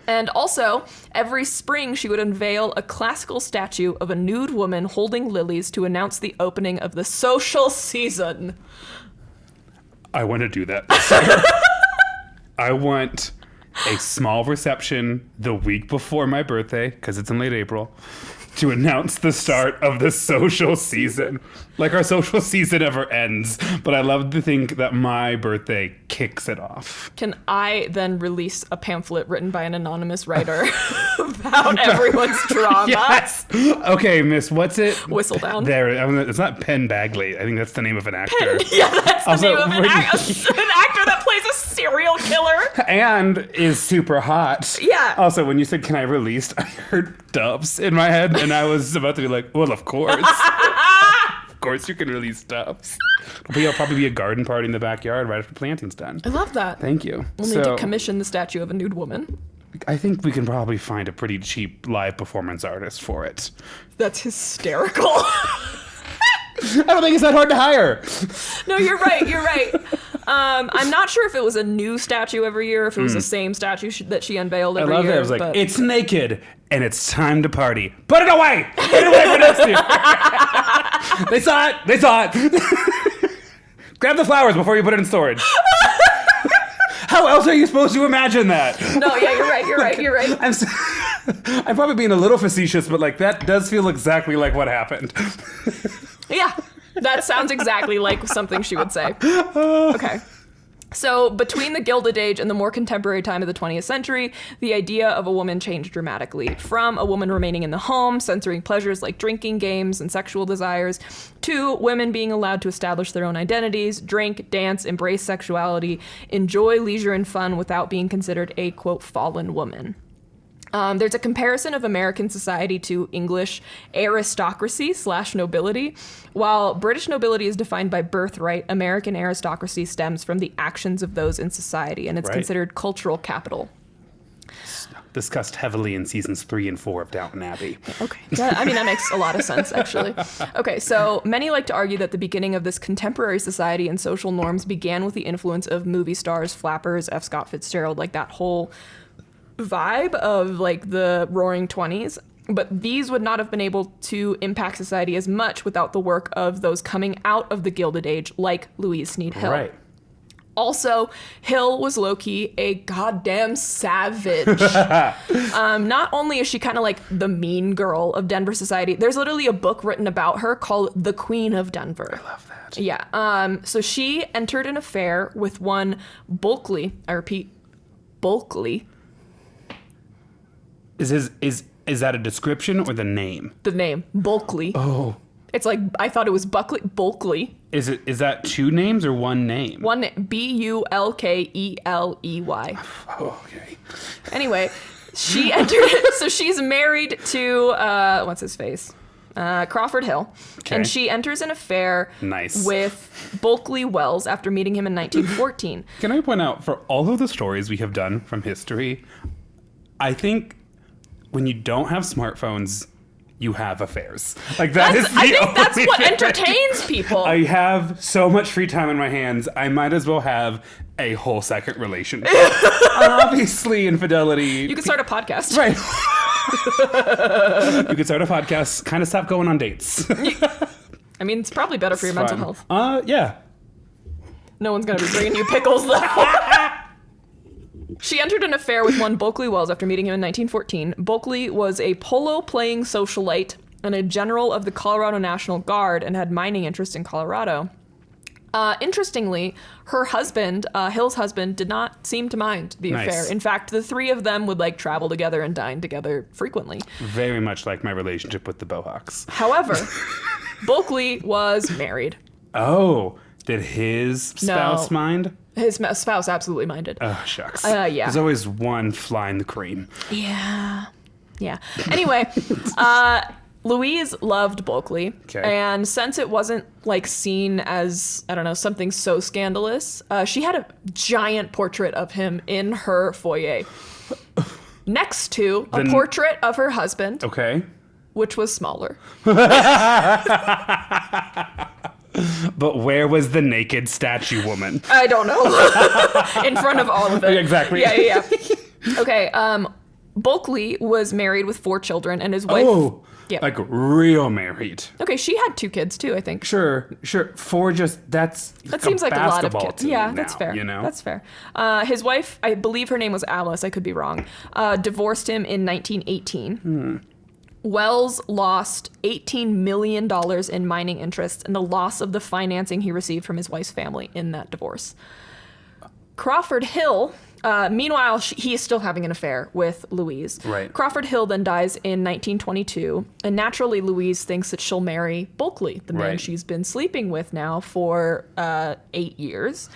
And also, every spring she would unveil a classical statue of a nude woman holding lilies to announce the opening of the social season. I want to do that this year. I want a small reception the week before my birthday, because it's in late April, to announce the start of the social season. Like, our social season never ends, but I love to think that my birthday kicks it off. Can I then release a pamphlet written by an anonymous writer about everyone's drama? Yes. Okay, miss, what's it? Whistledown. There, it's not Penn Bagley. I think that's the name of an actor. Yeah, that's the name of an actor that plays a serial killer. And is super hot. Yeah. Also, when you said, can I release, I heard doves in my head, and I was about to be like, well, of course. Of course you can release doves. It'll probably be a garden party in the backyard right after planting's done. I love that. Thank you. We'll need to commission the statue of a nude woman. I think we can probably find a pretty cheap live performance artist for it. That's hysterical. I don't think it's that hard to hire. No, you're right. I'm not sure if it was a new statue every year, if it was the same statue that she unveiled every year. I love that. It was like, it's naked and it's time to party. Put it away! Put it away for next year. They saw it. Grab the flowers before you put it in storage. How else are you supposed to imagine that? No, yeah, you're right. I'm probably being a little facetious, but like that does feel exactly like what happened. Yeah, that sounds exactly like something she would say. Okay. So between the Gilded Age and the more contemporary time of the 20th century, the idea of a woman changed dramatically, from a woman remaining in the home, censoring pleasures like drinking, games, and sexual desires, to women being allowed to establish their own identities, drink, dance, embrace sexuality, enjoy leisure and fun without being considered a, quote, fallen woman. There's a comparison of American society to English aristocracy/nobility. While British nobility is defined by birthright, American aristocracy stems from the actions of those in society, and it's considered cultural capital. Discussed heavily in seasons 3 and 4 of Downton Abbey. Okay. That makes a lot of sense, actually. Okay, so many like to argue that the beginning of this contemporary society and social norms began with the influence of movie stars, flappers, F. Scott Fitzgerald, like that whole vibe of like the Roaring 20s, but these would not have been able to impact society as much without the work of those coming out of the Gilded Age, like Louise Sneed Hill. Right. Also, Hill was low-key a goddamn savage. Not only is she kind of like the mean girl of Denver society, there's literally a book written about her called The Queen of Denver. I love that. Yeah. So she entered an affair with one Bulkley. I repeat, Bulkley. Is that a description or the name? The name, Bulkley. Oh. It's like, I thought it was Bulkley. Is that two names or one name? One name, Bulkley. Oh, okay. Anyway, she entered, so she's married to, what's his face? Crawford Hill. Okay. And she enters an affair Nice. with Bulkley Wells after meeting him in 1914. Can I point out, for all of the stories we have done from history, I think when you don't have smartphones, you have affairs. Like I think that's what entertains people. I have so much free time in my hands, I might as well have a whole second relationship. Obviously, infidelity. You could start a podcast. Right. You could start a podcast, kind of stop going on dates. I mean, it's probably better for your mental health. Yeah. No one's going to be bringing you pickles, though. She entered an affair with one Bulkley Wells after meeting him in 1914. Bulkley was a polo-playing socialite and a general of the Colorado National Guard and had mining interests in Colorado. Interestingly, her husband, Hill's husband, did not seem to mind the Nice. affair. In fact, the three of them would like travel together and dine together frequently. Very much like my relationship with the Bohawks. However, Bulkley was married. Oh, did his spouse mind? His spouse absolutely minded. Oh, shucks. Yeah. There's always one flying the cream. Yeah. Anyway, Louise loved Bulkley. Okay. And since it wasn't like seen as, I don't know, something so scandalous, she had a giant portrait of him in her foyer. Next to a portrait of her husband. Okay. Which was smaller. But where was the naked statue woman? I don't know. In front of all of it. Exactly. Yeah. Okay, Bulkley was married with 4 children, and his wife... Oh, yeah. like real married. Okay, she had 2 kids, too, I think. Sure. 4 that seems like a lot of basketball kids. team Yeah, now, that's fair. You know? That's fair. His wife, I believe her name was Alice, I could be wrong, divorced him in 1918. Wells lost $18 million in mining interests and the loss of the financing he received from his wife's family in that divorce. Crawford Hill, meanwhile, he is still having an affair with Louise. Right. Crawford Hill then dies in 1922, and naturally Louise thinks that she'll marry Bulkley, the man Right. she's been sleeping with now for 8 years.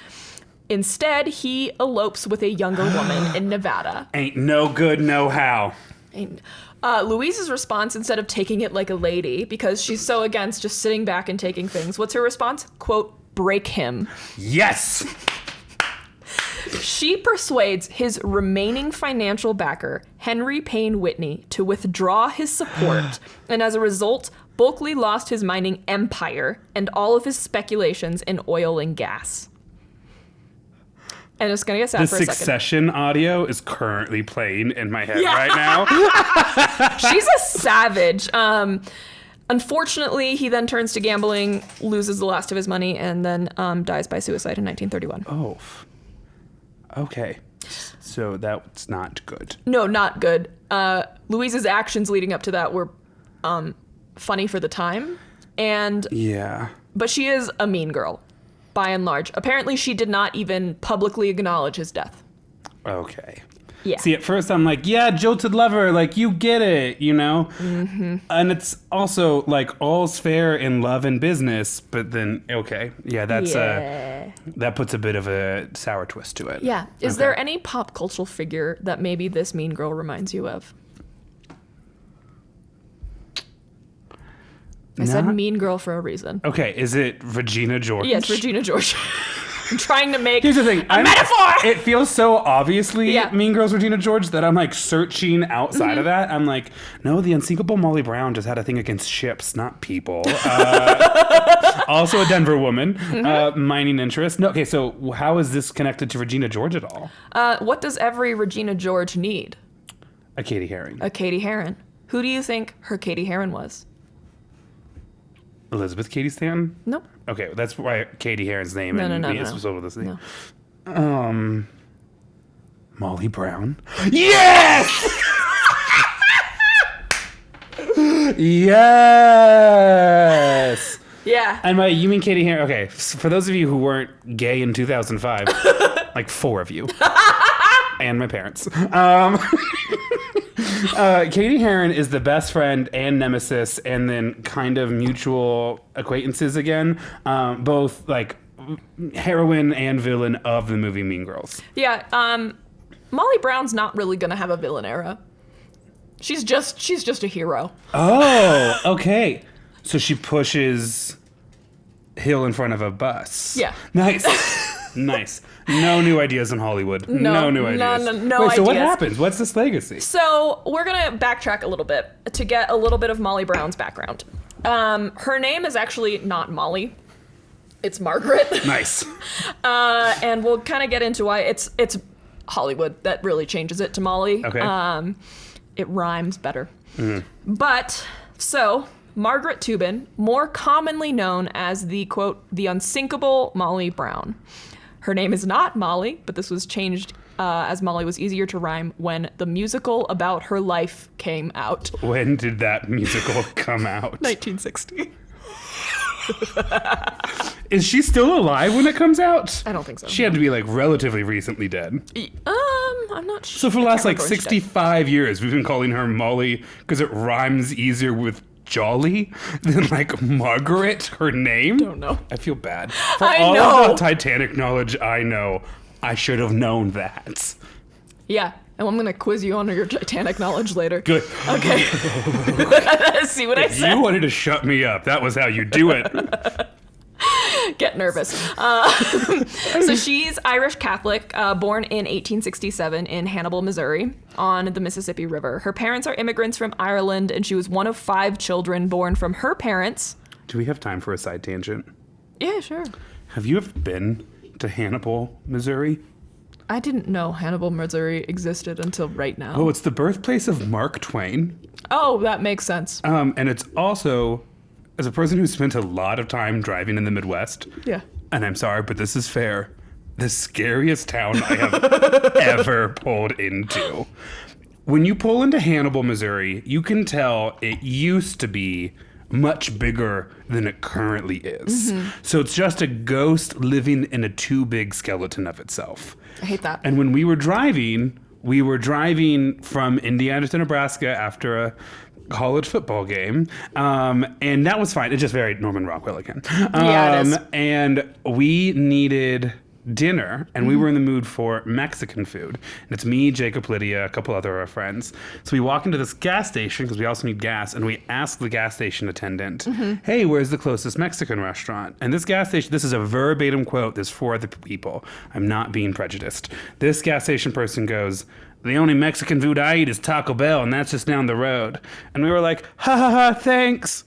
Instead, he elopes with a younger woman in Nevada. Ain't no good, no how. And, Louise's response, instead of taking it like a lady, because she's so against just sitting back and taking things, what's her response? Quote, break him. Yes! She persuades his remaining financial backer, Henry Payne Whitney, to withdraw his support, and as a result, Bulkley lost his mining empire and all of his speculations in oil and gas. And it's gonna get sad The for a second. Succession audio is currently playing in my head Yeah. right now. She's a savage. Unfortunately, he then turns to gambling, loses the last of his money, and then dies by suicide in 1931. Oh. Okay. So that's not good. No, not good. Louise's actions leading up to that were funny for the time, Yeah. but she is a mean girl, by and large. Apparently, she did not even publicly acknowledge his death. Okay. Yeah. See, at first I'm like, yeah, jilted lover, like, you get it, you know? Mm-hmm. And it's also, like, all's fair in love and business, but then, okay. Yeah, that's, that puts a bit of a sour twist to it. Yeah. Is Okay. there any pop cultural figure that maybe this mean girl reminds you of? I said mean girl for a reason. Okay, is it Regina George? Yes, Regina George. I'm trying to make Here's the thing. a metaphor! It feels so obviously Yeah. Mean Girls Regina George that I'm like searching outside of that. I'm like, no, the Unsinkable Molly Brown just had a thing against ships, not people. Also a Denver woman, mining interest. No, okay, so how is this connected to Regina George at all? What does every Regina George need? A Katie Heron. A Katie Heron. Who do you think her Katie Heron was? Elizabeth Cady Stanton? Nope. Okay, that's why Katie Heron's name No. is associated with this thing. No. Molly Brown. Yes! Yes! Yeah. And you mean Katie Heron? Okay, for those of you who weren't gay in 2005, like 4 of you. And my parents. Katie Heron is the best friend and nemesis and then kind of mutual acquaintances again. Both like heroine and villain of the movie Mean Girls. Yeah. Molly Brown's not really gonna have a villain era. She's just a hero. Oh, okay. So she pushes Hill in front of a bus. Yeah. Nice. Nice. No new ideas in Hollywood. No new ideas. No Wait, so what ideas. happens? What's this legacy? So we're gonna backtrack a little bit to get a little bit of Molly Brown's background. Her name is actually not Molly. It's Margaret. Nice. And we'll kind of get into why it's Hollywood that really changes it to Molly. Okay. It rhymes better. But, so, Margaret Tubin, more commonly known as the, quote, the unsinkable Molly Brown. Her name is not Molly, but this was changed as Molly was easier to rhyme when the musical about her life came out. When did that musical come out? 1960. Is she still alive when it comes out? I don't think so. She had to be like relatively recently dead. I'm not sure. So for the last like Can't remember when she died. 65 years, we've been calling her Molly because it rhymes easier with Jolly than like Margaret, her name. Don't know. I feel bad. For I all know. of the Titanic knowledge I know, I should have known that. Yeah, and I'm gonna quiz you on your Titanic knowledge later. Good. Okay. See what I If said? you wanted to shut me up, that was how you do it. Get nervous. So she's Irish Catholic, born in 1867 in Hannibal, Missouri, on the Mississippi River. Her parents are immigrants from Ireland, and she was one of 5 children born from her parents. Do we have time for a side tangent? Yeah, sure. Have you ever been to Hannibal, Missouri? I didn't know Hannibal, Missouri existed until right now. Oh, it's the birthplace of Mark Twain. Oh, that makes sense. And it's also, as a person who spent a lot of time driving in the Midwest, Yeah. and I'm sorry, but this is fair, the scariest town I have ever pulled into. When you pull into Hannibal, Missouri, you can tell it used to be much bigger than it currently is. So it's just a ghost living in a too big skeleton of itself. I hate that. And when we were driving from Indiana to Nebraska after a college football game, and that was fine. It just very Norman Rockwell again. Yeah, it is. And we needed dinner, and we were in the mood for Mexican food. And it's me, Jacob, Lydia, a couple other of our friends. So we walk into this gas station because we also need gas, and we ask the gas station attendant, hey, where's the closest Mexican restaurant? And this gas station, this is a verbatim quote, there's 4 other people. I'm not being prejudiced. This gas station person goes, the only Mexican food I eat is Taco Bell, and that's just down the road. And we were like, ha ha ha, thanks.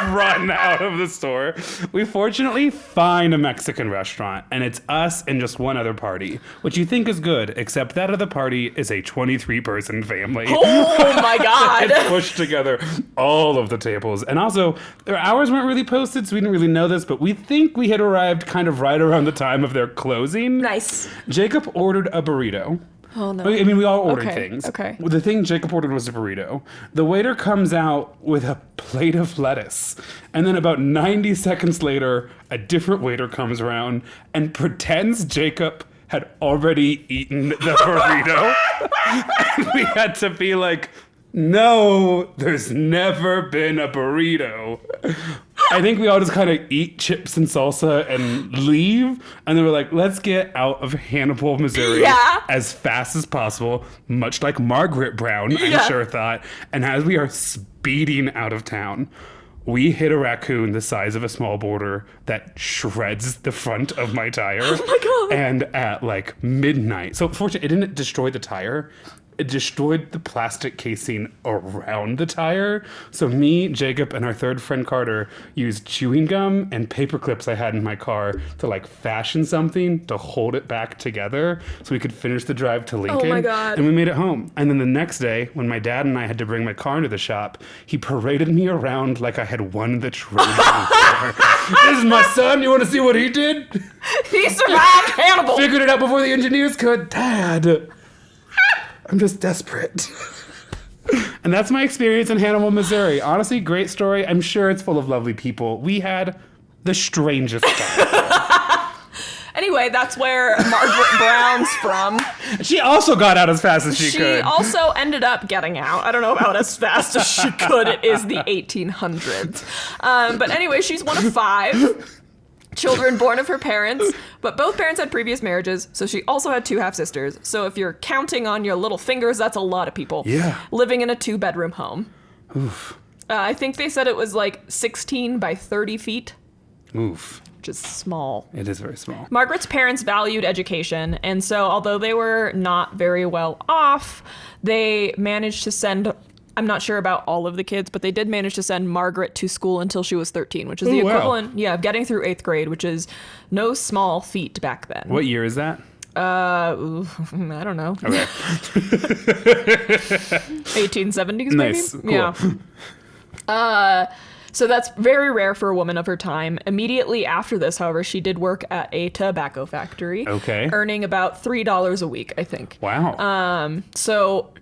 Run out of the store. We fortunately find a Mexican restaurant, and it's us and just one other party, which you think is good, except that other party is a 23-person family. Oh my God. It's pushed together all of the tables. And also, their hours weren't really posted, so we didn't really know this, but we think we had arrived kind of right around the time of their closing. Nice. Jacob ordered a burrito. Oh no. I mean, we all ordered Okay, things. okay. The thing Jacob ordered was a burrito. The waiter comes out with a plate of lettuce. And then about 90 seconds later, a different waiter comes around and pretends Jacob had already eaten the burrito. And we had to be like, no, there's never been a burrito. I think we all just kind of eat chips and salsa and leave. And then we're like, let's get out of Hannibal, Missouri as fast as possible, much like Margaret Brown, I'm sure thought. And as we are speeding out of town, we hit a raccoon the size of a small border that shreds the front of my tire. Oh my God. And at like midnight, so fortunately, it didn't destroy the tire. it destroyed the plastic casing around the tire. So me, Jacob, and our third friend Carter used chewing gum and paper clips I had in my car to like fashion something to hold it back together so we could finish the drive to Lincoln. Oh my God. And we made it home. And then the next day, when my dad and I had to bring my car into the shop, he paraded me around like I had won the Trojan War. This is my son. You want to see what he did? He survived Hannibal. Figured it out before the engineers could. Dad, I'm just desperate. And that's my experience in Hannibal, Missouri. Honestly, great story. I'm sure it's full of lovely people. We had the strangest time. Anyway, that's where Margaret Brown's from. She also got out as fast as she could. She also ended up getting out. I don't know about as fast as she could. It is the 1800s. But anyway, she's one of 5 children born of her parents, but both parents had previous marriages, so she also had 2 half-sisters. So if you're counting on your little fingers, that's a lot of people. Yeah. Living in a 2-bedroom home. Oof. I think they said it was like 16 by 30 feet. Oof. Which is small. It is very small. Margaret's parents valued education, and so although they were not very well off, they managed to send, I'm not sure about all of the kids, but they did manage to send Margaret to school until she was 13, which is the equivalent, of getting through 8th grade, which is no small feat back then. What year is that? I don't know. Okay. 1870s, maybe? Nice. Cool. Yeah. So that's very rare for a woman of her time. Immediately after this, however, she did work at a tobacco factory. Okay. Earning about $3 a week, I think. Wow. So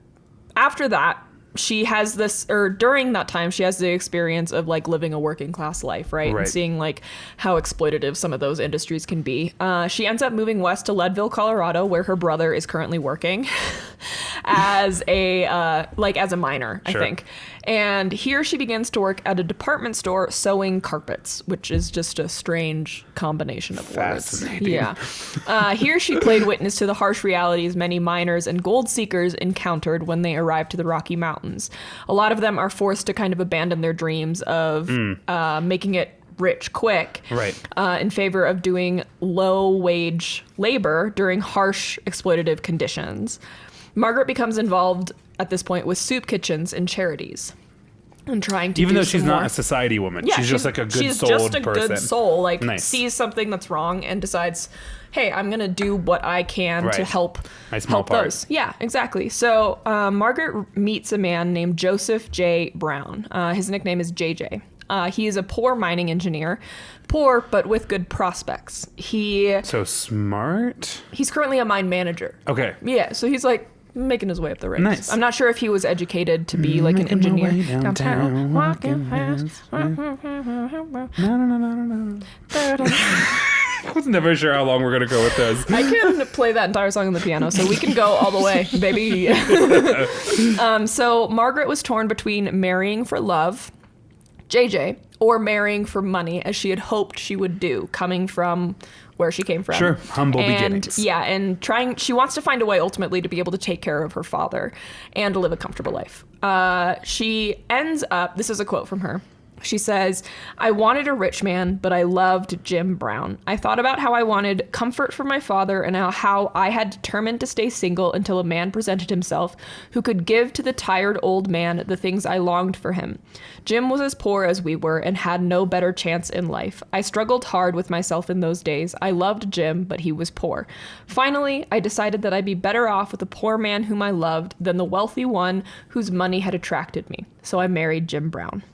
after that, she has this, or during that time, she has the experience of like living a working class life, right? And seeing like how exploitative some of those industries can be. She ends up moving west to Leadville, Colorado, where her brother is currently working as a miner, I think. And here she begins to work at a department store sewing carpets, which is just a strange combination of words. Yeah. Here she played witness to the harsh realities many miners and gold seekers encountered when they arrived to the Rocky Mountains. A lot of them are forced to kind of abandon their dreams of making it rich quick, in favor of doing low-wage labor during harsh exploitative conditions. Margaret becomes involved at this point with soup kitchens and charities and trying to even do though she's more. Not a society woman. Yeah, she's just like a good she's souled just a person. good soul, like Nice. sees something that's wrong and decides, hey, I'm gonna do what I can to help small part. those. Yeah, exactly. So Margaret meets a man named Joseph J. Brown. His nickname is JJ. He is a poor mining engineer, poor but with good prospects. So smart. He's currently a mine manager. Okay. Yeah, so he's like making his way up the ranks. Nice. I'm not sure if he was educated to be like an engineer. Downtown, walking fast. No. I was never sure how long we're gonna go with this. I can play that entire song on the piano, so we can go all the way, baby. So Margaret was torn between marrying for love, JJ, or marrying for money, as she had hoped she would do, coming from where she came from. Sure, humble beginnings. Yeah, and she wants to find a way ultimately to be able to take care of her father and to live a comfortable life. She ends up, this is a quote from her. She says, "I wanted a rich man, but I loved Jim Brown. I thought about how I wanted comfort for my father and how I had determined to stay single until a man presented himself who could give to the tired old man the things I longed for him. Jim was as poor as we were and had no better chance in life. I struggled hard with myself in those days. I loved Jim, but he was poor. Finally, I decided that I'd be better off with the poor man whom I loved than the wealthy one whose money had attracted me. So I married Jim Brown."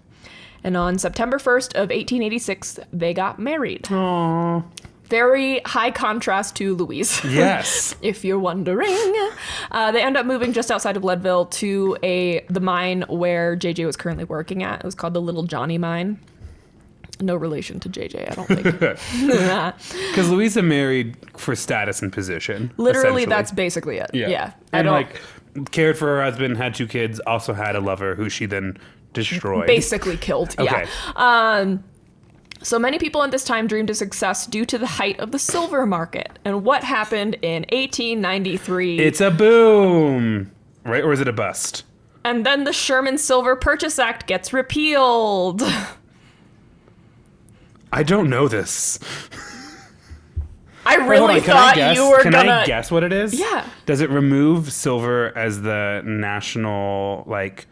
And on September 1st of 1886, they got married. Aww. Very high contrast to Louise. Yes. If you're wondering. They end up moving just outside of Leadville to the mine where JJ was currently working at. It was called the Little Johnny Mine. No relation to JJ, I don't think. Because Louisa married for status and position. Literally, that's basically it. Yeah. And cared for her husband, had 2 kids, also had a lover who she then destroyed. Basically killed, okay. Yeah. So many people at this time dreamed of success due to the height of the silver market. And what happened in 1893? It's a boom, right? Or is it a bust? And then the Sherman Silver Purchase Act gets repealed. I don't know this. I Wait, hold really on, thought you were Can gonna. I guess what it is? Yeah. Does it remove silver as the national, like...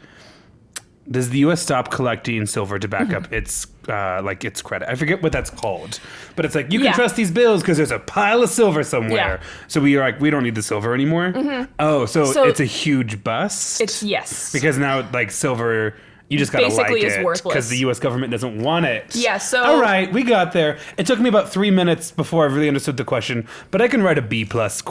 Does the U.S. stop collecting silver to back up its its credit? I forget what that's called, but it's like you can trust these bills because there's a pile of silver somewhere. Yeah. So we don't need the silver anymore. Mm-hmm. Oh, so it's a huge bust. It's yes, because now like silver. You just gotta basically like it because the U.S. government doesn't want it. Yeah, so... All right, we got there. It took me about 3 minutes before I really understood the question, but I can write a B+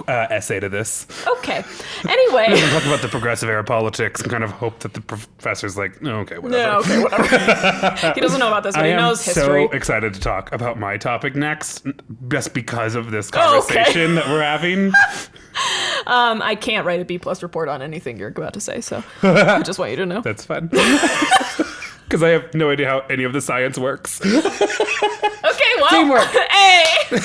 essay to this. Okay. Anyway... I'm talking about the progressive era politics and kind of hope that the professor's like, oh, okay, whatever. Yeah, okay, whatever. He doesn't know about this, but he knows history. I'm so excited to talk about my topic next, just because of this conversation that we're having. I can't write a B+ report on anything you're about to say, so I just want you to know. That's fun. Because I have no idea how any of the science works. Okay, well, teamwork. Hey!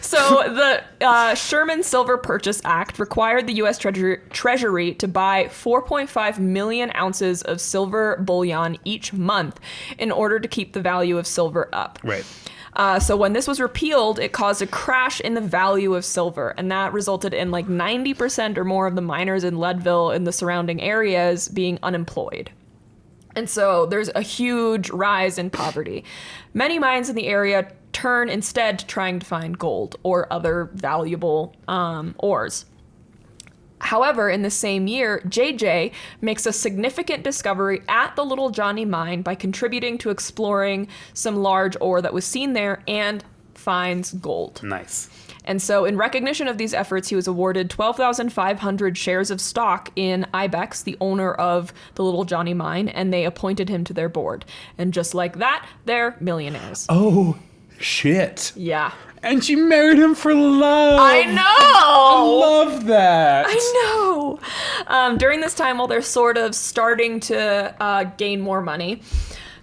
So the Sherman Silver Purchase Act required the U.S. Treasury to buy 4.5 million ounces of silver bullion each month in order to keep the value of silver up. Right. So when this was repealed, it caused a crash in the value of silver, and that resulted in like 90% or more of the miners in Leadville and the surrounding areas being unemployed. And so there's a huge rise in poverty. Many mines in the area turn instead to trying to find gold or other valuable ores. However, in the same year, JJ makes a significant discovery at the Little Johnny mine by contributing to exploring some large ore that was seen there and finds gold. Nice. And so in recognition of these efforts, he was awarded 12,500 shares of stock in Ibex, the owner of the Little Johnny mine, and they appointed him to their board. And just like that, they're millionaires. Oh, shit. Yeah. And she married him for love. I know. I love that. I know. During this time, while they're sort of starting to gain more money,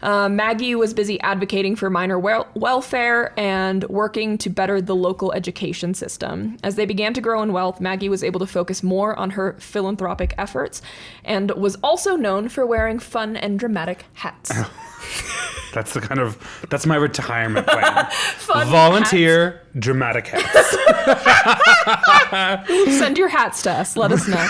Maggie was busy advocating for miner welfare and working to better the local education system. As they began to grow in wealth, Maggie was able to focus more on her philanthropic efforts and was also known for wearing fun and dramatic hats. That's my retirement plan. Fun Volunteer hats. Dramatic hats. Send your hats to us. Let us know.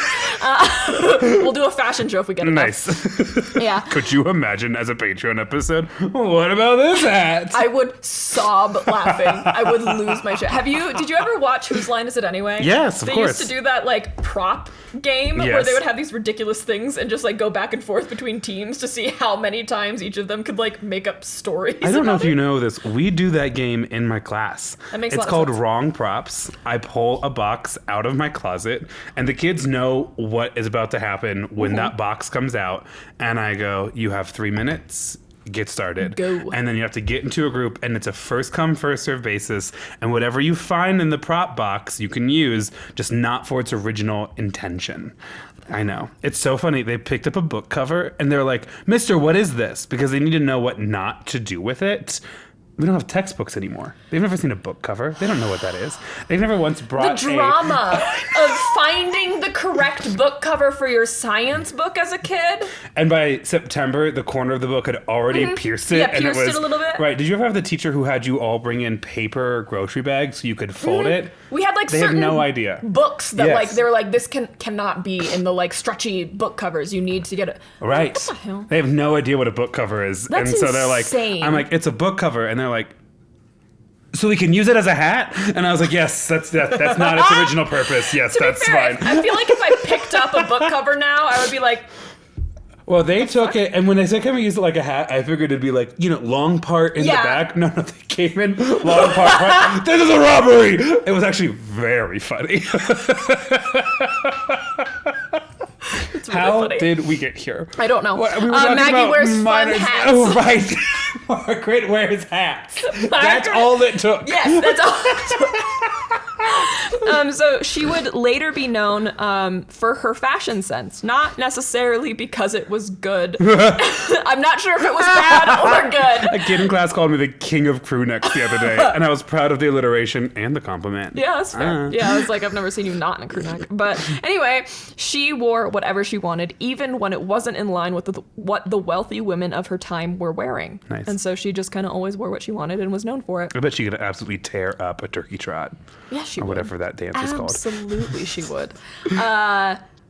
We'll do a fashion show if we get enough. Nice. Yeah. Could you imagine as a Patreon episode? What about this hat? I would sob laughing. I would lose my shit. Did you ever watch Whose Line Is It Anyway? Yes, of course. They used to do that like prop game where Yes. they would have these ridiculous things and just like go back and forth between teams to see how many times each of them could like make up stories. I don't know about if you it. know this. We do that game in my class. That makes a It's lot of called sense. Wrong Props. I pull a box out of my closet, and the kids know what is about to happen when that box comes out. And I go, you have 3 minutes. Get started. Go. And then you have to get into a group, and it's a first come, first serve basis. And whatever you find in the prop box, you can use, just not for its original intention. I know. It's so funny. They picked up a book cover, and they're like, Mister, what is this? Because they need to know what not to do with it. We don't have textbooks anymore. They've never seen a book cover. They don't know what that is. They've never once brought The drama of finding the correct book cover for your science book as a kid. And by September, the corner of the book had already pierced it. Yeah, and pierced it a little bit. Right. Did you ever have the teacher who had you all bring in paper grocery bags so you could fold it? We had like They have certain no idea. books that Yes. like they were like this cannot be in the like stretchy book covers. You need to get it. Right. What the hell? They have no idea what a book cover is. That's and so they're like, insane. I'm like, it's a book cover. And they're like, so we can use it as a hat? And I was like, yes, that's not its original purpose. Yes, To be that's fair, fine. I feel like if I picked up a book cover now, I would be like, Well, they took it, and when they said, can we use it like a hat, I figured it'd be like, long part in the Yeah. back. No, they came in, long part front. This is a robbery! It was actually very funny. it's really How funny. did we get here? I don't know. What, we were talking Maggie about wears fun minors- hats. Oh, right. Margaret wears hats. That's all it took. Yes, that's all. So she would later be known for her fashion sense, not necessarily because it was good. I'm not sure if it was bad or good. A kid in class called me the king of crew necks the other day, and I was proud of the alliteration and the compliment. Yeah, that's fair. Yeah, I was like, I've never seen you not in a crew neck. But anyway, she wore whatever she wanted, even when it wasn't in line with what the wealthy women of her time were wearing. Nice. And so she just kind of always wore what she wanted and was known for it. I bet she could absolutely tear up a turkey trot. Yeah, she or would. whatever that dance is called. Absolutely, she would.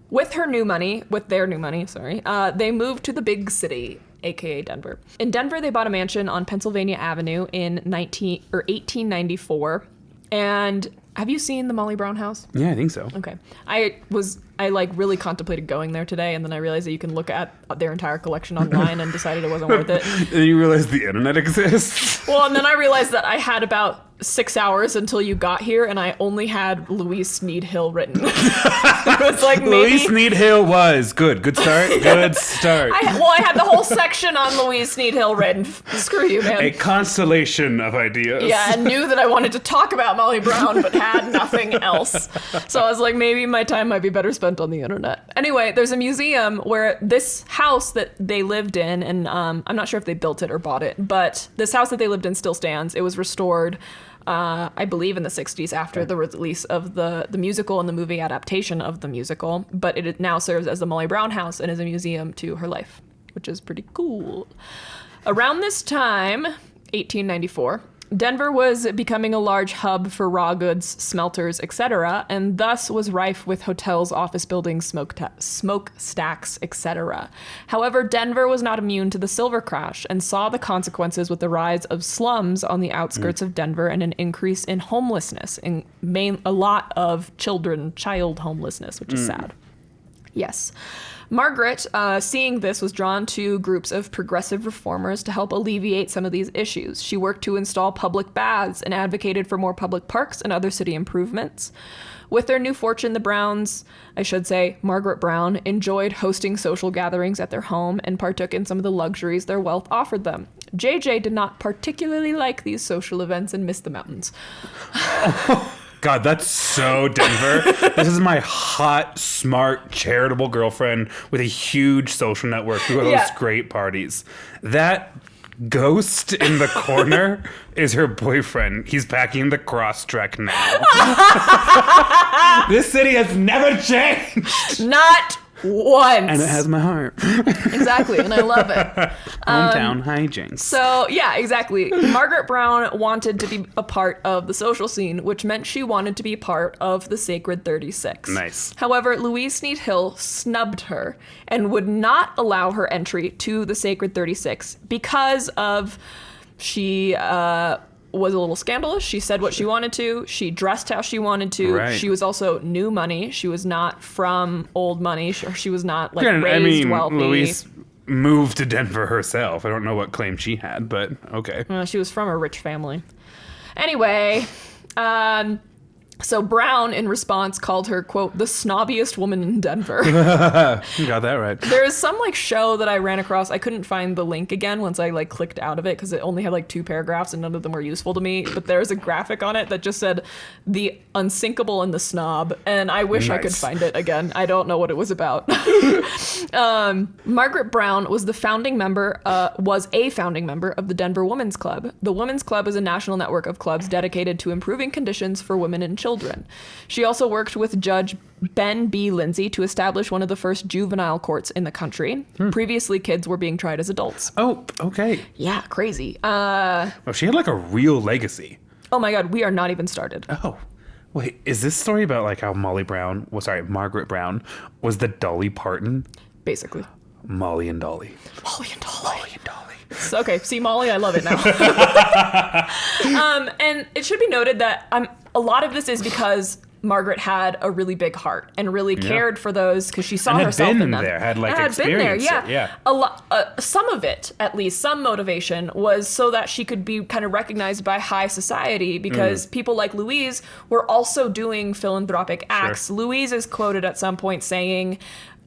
With their new money, they moved to the big city, aka Denver. In Denver, they bought a mansion on Pennsylvania Avenue in 1894. And have you seen the Molly Brown house? Yeah, I think so. Okay. I like really contemplated going there today, and then I realized that you can look at their entire collection online and decided it wasn't worth it. And you realize the internet exists. Well, and then I realized that I had about 6 hours until you got here, and I only had Louise Sneed Hill written. It was like maybe... Louise Sneed Hill was good. Good start. Good start. I had the whole section on Louise Sneed Hill written. Screw you, man. A constellation of ideas. Yeah, and knew that I wanted to talk about Molly Brown, but had nothing else. So I was like, maybe my time might be better spent on the internet. Anyway, there's a museum where this house that they lived in, and I'm not sure if they built it or bought it, but this house that they lived in still stands. It was restored, I believe, in the 60s after the release of the musical and the movie adaptation of the musical, but it now serves as the Molly Brown house and is a museum to her life, which is pretty cool. Around this time, 1894, Denver was becoming a large hub for raw goods, smelters, etc., and thus was rife with hotels, office buildings, smokestacks, etc. However, Denver was not immune to the silver crash and saw the consequences with the rise of slums on the outskirts of Denver and an increase in homelessness, a lot of child homelessness, which is sad. Yes. Margaret, seeing this, was drawn to groups of progressive reformers to help alleviate some of these issues. She worked to install public baths and advocated for more public parks and other city improvements. With their new fortune, the Browns, Margaret Brown, enjoyed hosting social gatherings at their home and partook in some of the luxuries their wealth offered them. JJ did not particularly like these social events and missed the mountains. God, that's so Denver. This is my hot, smart, charitable girlfriend with a huge social network who hosts great parties. That ghost in the corner is her boyfriend. He's packing the cross-trek now. This city has never changed. Not once. And it has my heart. Exactly, and I love it. Hometown Hijinxs. So, yeah, exactly. Margaret Brown wanted to be a part of the social scene, which meant she wanted to be part of the Sacred 36. Nice. However, Louise Sneed Hill snubbed her and would not allow her entry to the Sacred 36 because of she was a little scandalous. She said what she wanted to. She dressed how she wanted to. Right. She was also new money. She was not from old money. She was not raised wealthy. Louise moved to Denver herself. I don't know what claim she had, but okay. She was from a rich family. Anyway, so Brown, in response, called her, quote, the snobbiest woman in Denver. You got that right. There is some show that I ran across. I couldn't find the link again once I clicked out of it because it only had 2 paragraphs and none of them were useful to me. But there's a graphic on it that just said the unsinkable and the snob. And I wish I could find it again. I don't know what it was about. Margaret Brown was a founding member of the Denver Women's Club. The Women's Club is a national network of clubs dedicated to improving conditions for women and children. She also worked with Judge Ben B. Lindsay to establish one of the first juvenile courts in the country. Previously, kids were being tried as adults. Oh, okay. Yeah, crazy. She had a real legacy. Oh my God, we are not even started. Oh, wait, is this story about how Margaret Brown was the Dolly Parton? Basically. Molly and Dolly. Molly and Dolly. Molly and Dolly. Okay, see, Molly, I love it now. And it should be noted that a lot of this is because Margaret had a really big heart and really cared for those because she saw herself in them. Had experienced been there, yeah. A lot, some of it, at least some motivation, was so that she could be kind of recognized by high society because people like Louise were also doing philanthropic acts. Sure. Louise is quoted at some point saying,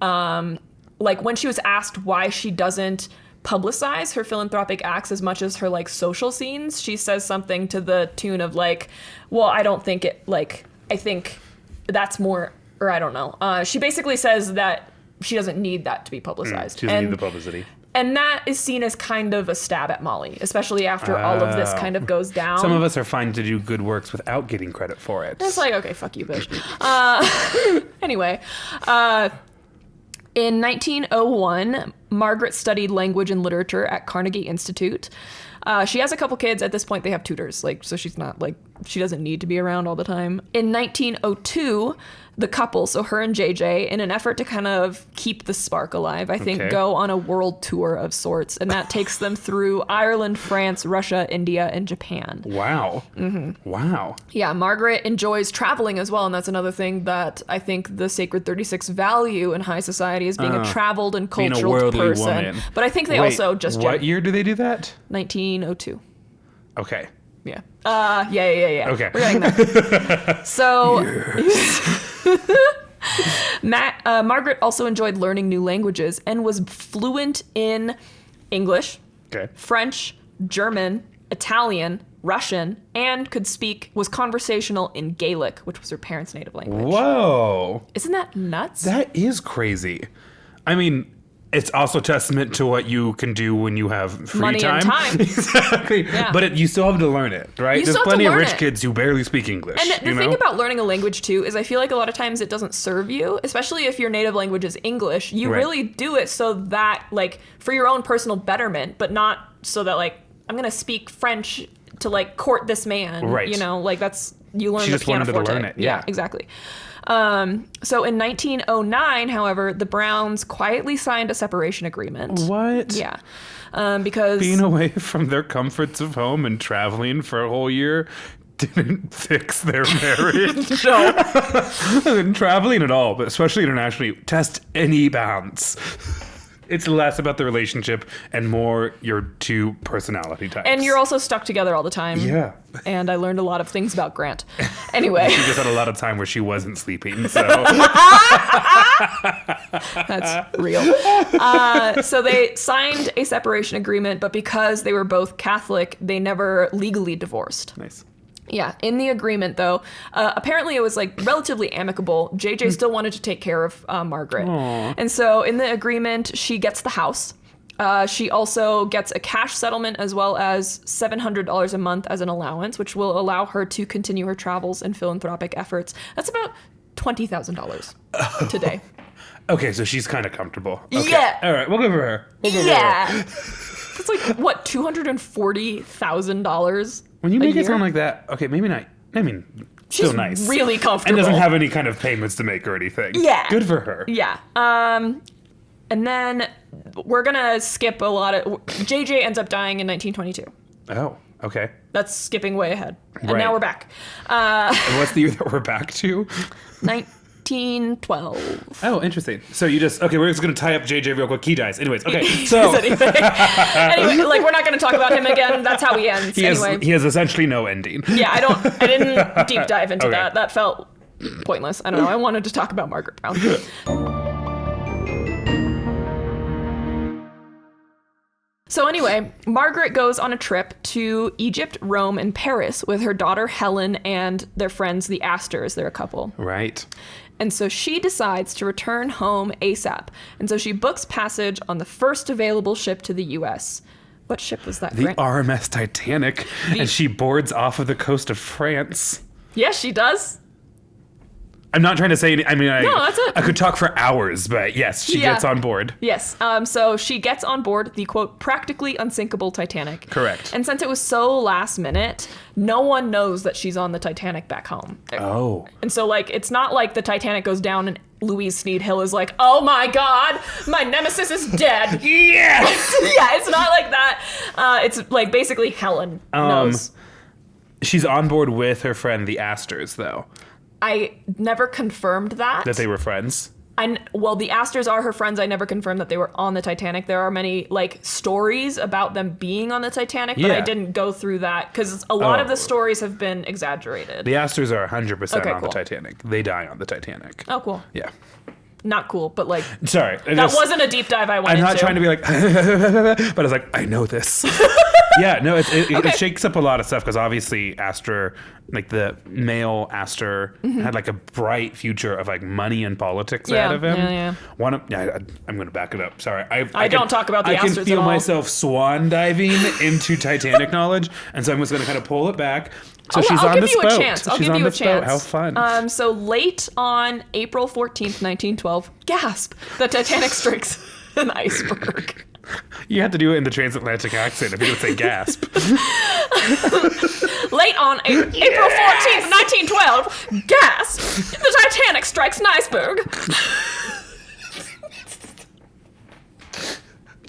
when she was asked why she doesn't publicize her philanthropic acts as much as her social scenes, she says something to the tune of well, I don't think it I think that's more, or I don't know. She basically says that she doesn't need that to be publicized. She doesn't need the publicity. And that is seen as kind of a stab at Molly, especially after all of this kind of goes down. Some of us are fine to do good works without getting credit for it. It's like, okay, fuck you, bitch. Anyway, in 1901, Margaret studied language and literature at Carnegie Institute. She has a couple kids. At this point, they have tutors, so she's not, she doesn't need to be around all the time. In 1902, the couple, so her and JJ, in an effort to kind of keep the spark alive, I think, go on a world tour of sorts. And that takes them through Ireland, France, Russia, India, and Japan. Wow. Mm-hmm. Wow. Yeah, Margaret enjoys traveling as well. And that's another thing that I think the Sacred 36 value in high society is being a traveled and cultural person. Woman. But I think they also just... What year do they do that? 1902. Okay. Yeah. Yeah. Okay. We're getting there. So... Yes. Margaret also enjoyed learning new languages and was fluent in English, French, German, Italian, Russian, and was conversational in Gaelic, which was her parents' native language. Whoa. Isn't that nuts? That is crazy. I mean, it's also testament to what you can do when you have free money time. And time. Exactly. Yeah. But you still have to learn it, right? There's plenty of rich kids who barely speak English. And the thing about learning a language, too, is I feel like a lot of times it doesn't serve you, especially if your native language is English. You really do it so that, for your own personal betterment, but not so that, I'm going to speak French to, court this man. Right. You learn she the just pianoforte. wanted to learn it. Yeah, exactly. So in 1909, however, the Browns quietly signed a separation agreement. What? Yeah. Because... being away from their comforts of home and traveling for a whole year didn't fix their marriage. No. Traveling at all, but especially internationally, test any bounds. It's less about the relationship and more your two personality types. And you're also stuck together all the time. Yeah. And I learned a lot of things about Grant. Anyway. She just had a lot of time where she wasn't sleeping, so. That's real. So they signed a separation agreement, but because they were both Catholic, they never legally divorced. Nice. Yeah, in the agreement, though, apparently it was relatively amicable. JJ still wanted to take care of Margaret. Aww. And so in the agreement, she gets the house. She also gets a cash settlement as well as $700 a month as an allowance, which will allow her to continue her travels and philanthropic efforts. That's about $20,000 today. Okay, so she's kind of comfortable. Okay. Yeah. All right, we'll go for her. It's what, $240,000? When you make it sound like that, okay, maybe not. I mean, she's still nice. Really comfortable. And doesn't have any kind of payments to make or anything. Yeah. Good for her. Yeah. And then we're going to skip a lot of... JJ ends up dying in 1922. Oh, okay. That's skipping way ahead. And now we're back. And what's the year that we're back to? 1912. Oh, interesting. So we're just going to tie up JJ real quick. He dies. Anyways, okay. So anyway, we're not going to talk about him again. That's how he ends. He has essentially no ending. Yeah, I didn't deep dive into that. That felt pointless. I don't know. I wanted to talk about Margaret Brown. So anyway, Margaret goes on a trip to Egypt, Rome, and Paris with her daughter Helen and their friends, the Astors. They're a couple. Right. And so she decides to return home ASAP. And so she books passage on the first available ship to the U.S. What ship was that? The RMS Titanic. And she boards off of the coast of France. Yes, she does. I'm not trying to say any, no, that's it. I could talk for hours, but yes, she gets on board. Yes. So she gets on board the, quote, practically unsinkable Titanic. Correct. And since it was so last minute, no one knows that she's on the Titanic back home. Oh. And so, it's not like the Titanic goes down and Louise Sneed Hill is like, oh my God, my nemesis is dead. Yes! Yeah, it's not like that. It's basically Helen knows. She's on board with her friend, the Astors, though. I never confirmed that. That they were friends? The Astors are her friends. I never confirmed that they were on the Titanic. There are many, stories about them being on the Titanic, but I didn't go through that because a lot of the stories have been exaggerated. The Astors are 100% on the Titanic. They die on the Titanic. Oh, cool. Yeah. Not cool, but Sorry. That wasn't a deep dive I went into. I'm not trying to be but I was like, I know this. Yeah, no, it shakes up a lot of stuff because obviously Astor, like the male Astor, had like a bright future of like money and politics ahead of him. Yeah. I'm going to back it up. Sorry, I don't talk about the I Astors can feel at all. myself swan diving into Titanic knowledge, and so I'm just going to kind of pull it back. So she's on this boat. I'll give you a chance. How fun! So late on April 14th, 1912, gasp! The Titanic strikes an iceberg. You had to do it in the transatlantic accent if you would say gasp. Late on April 14th, 1912, gasp! The Titanic strikes an iceberg.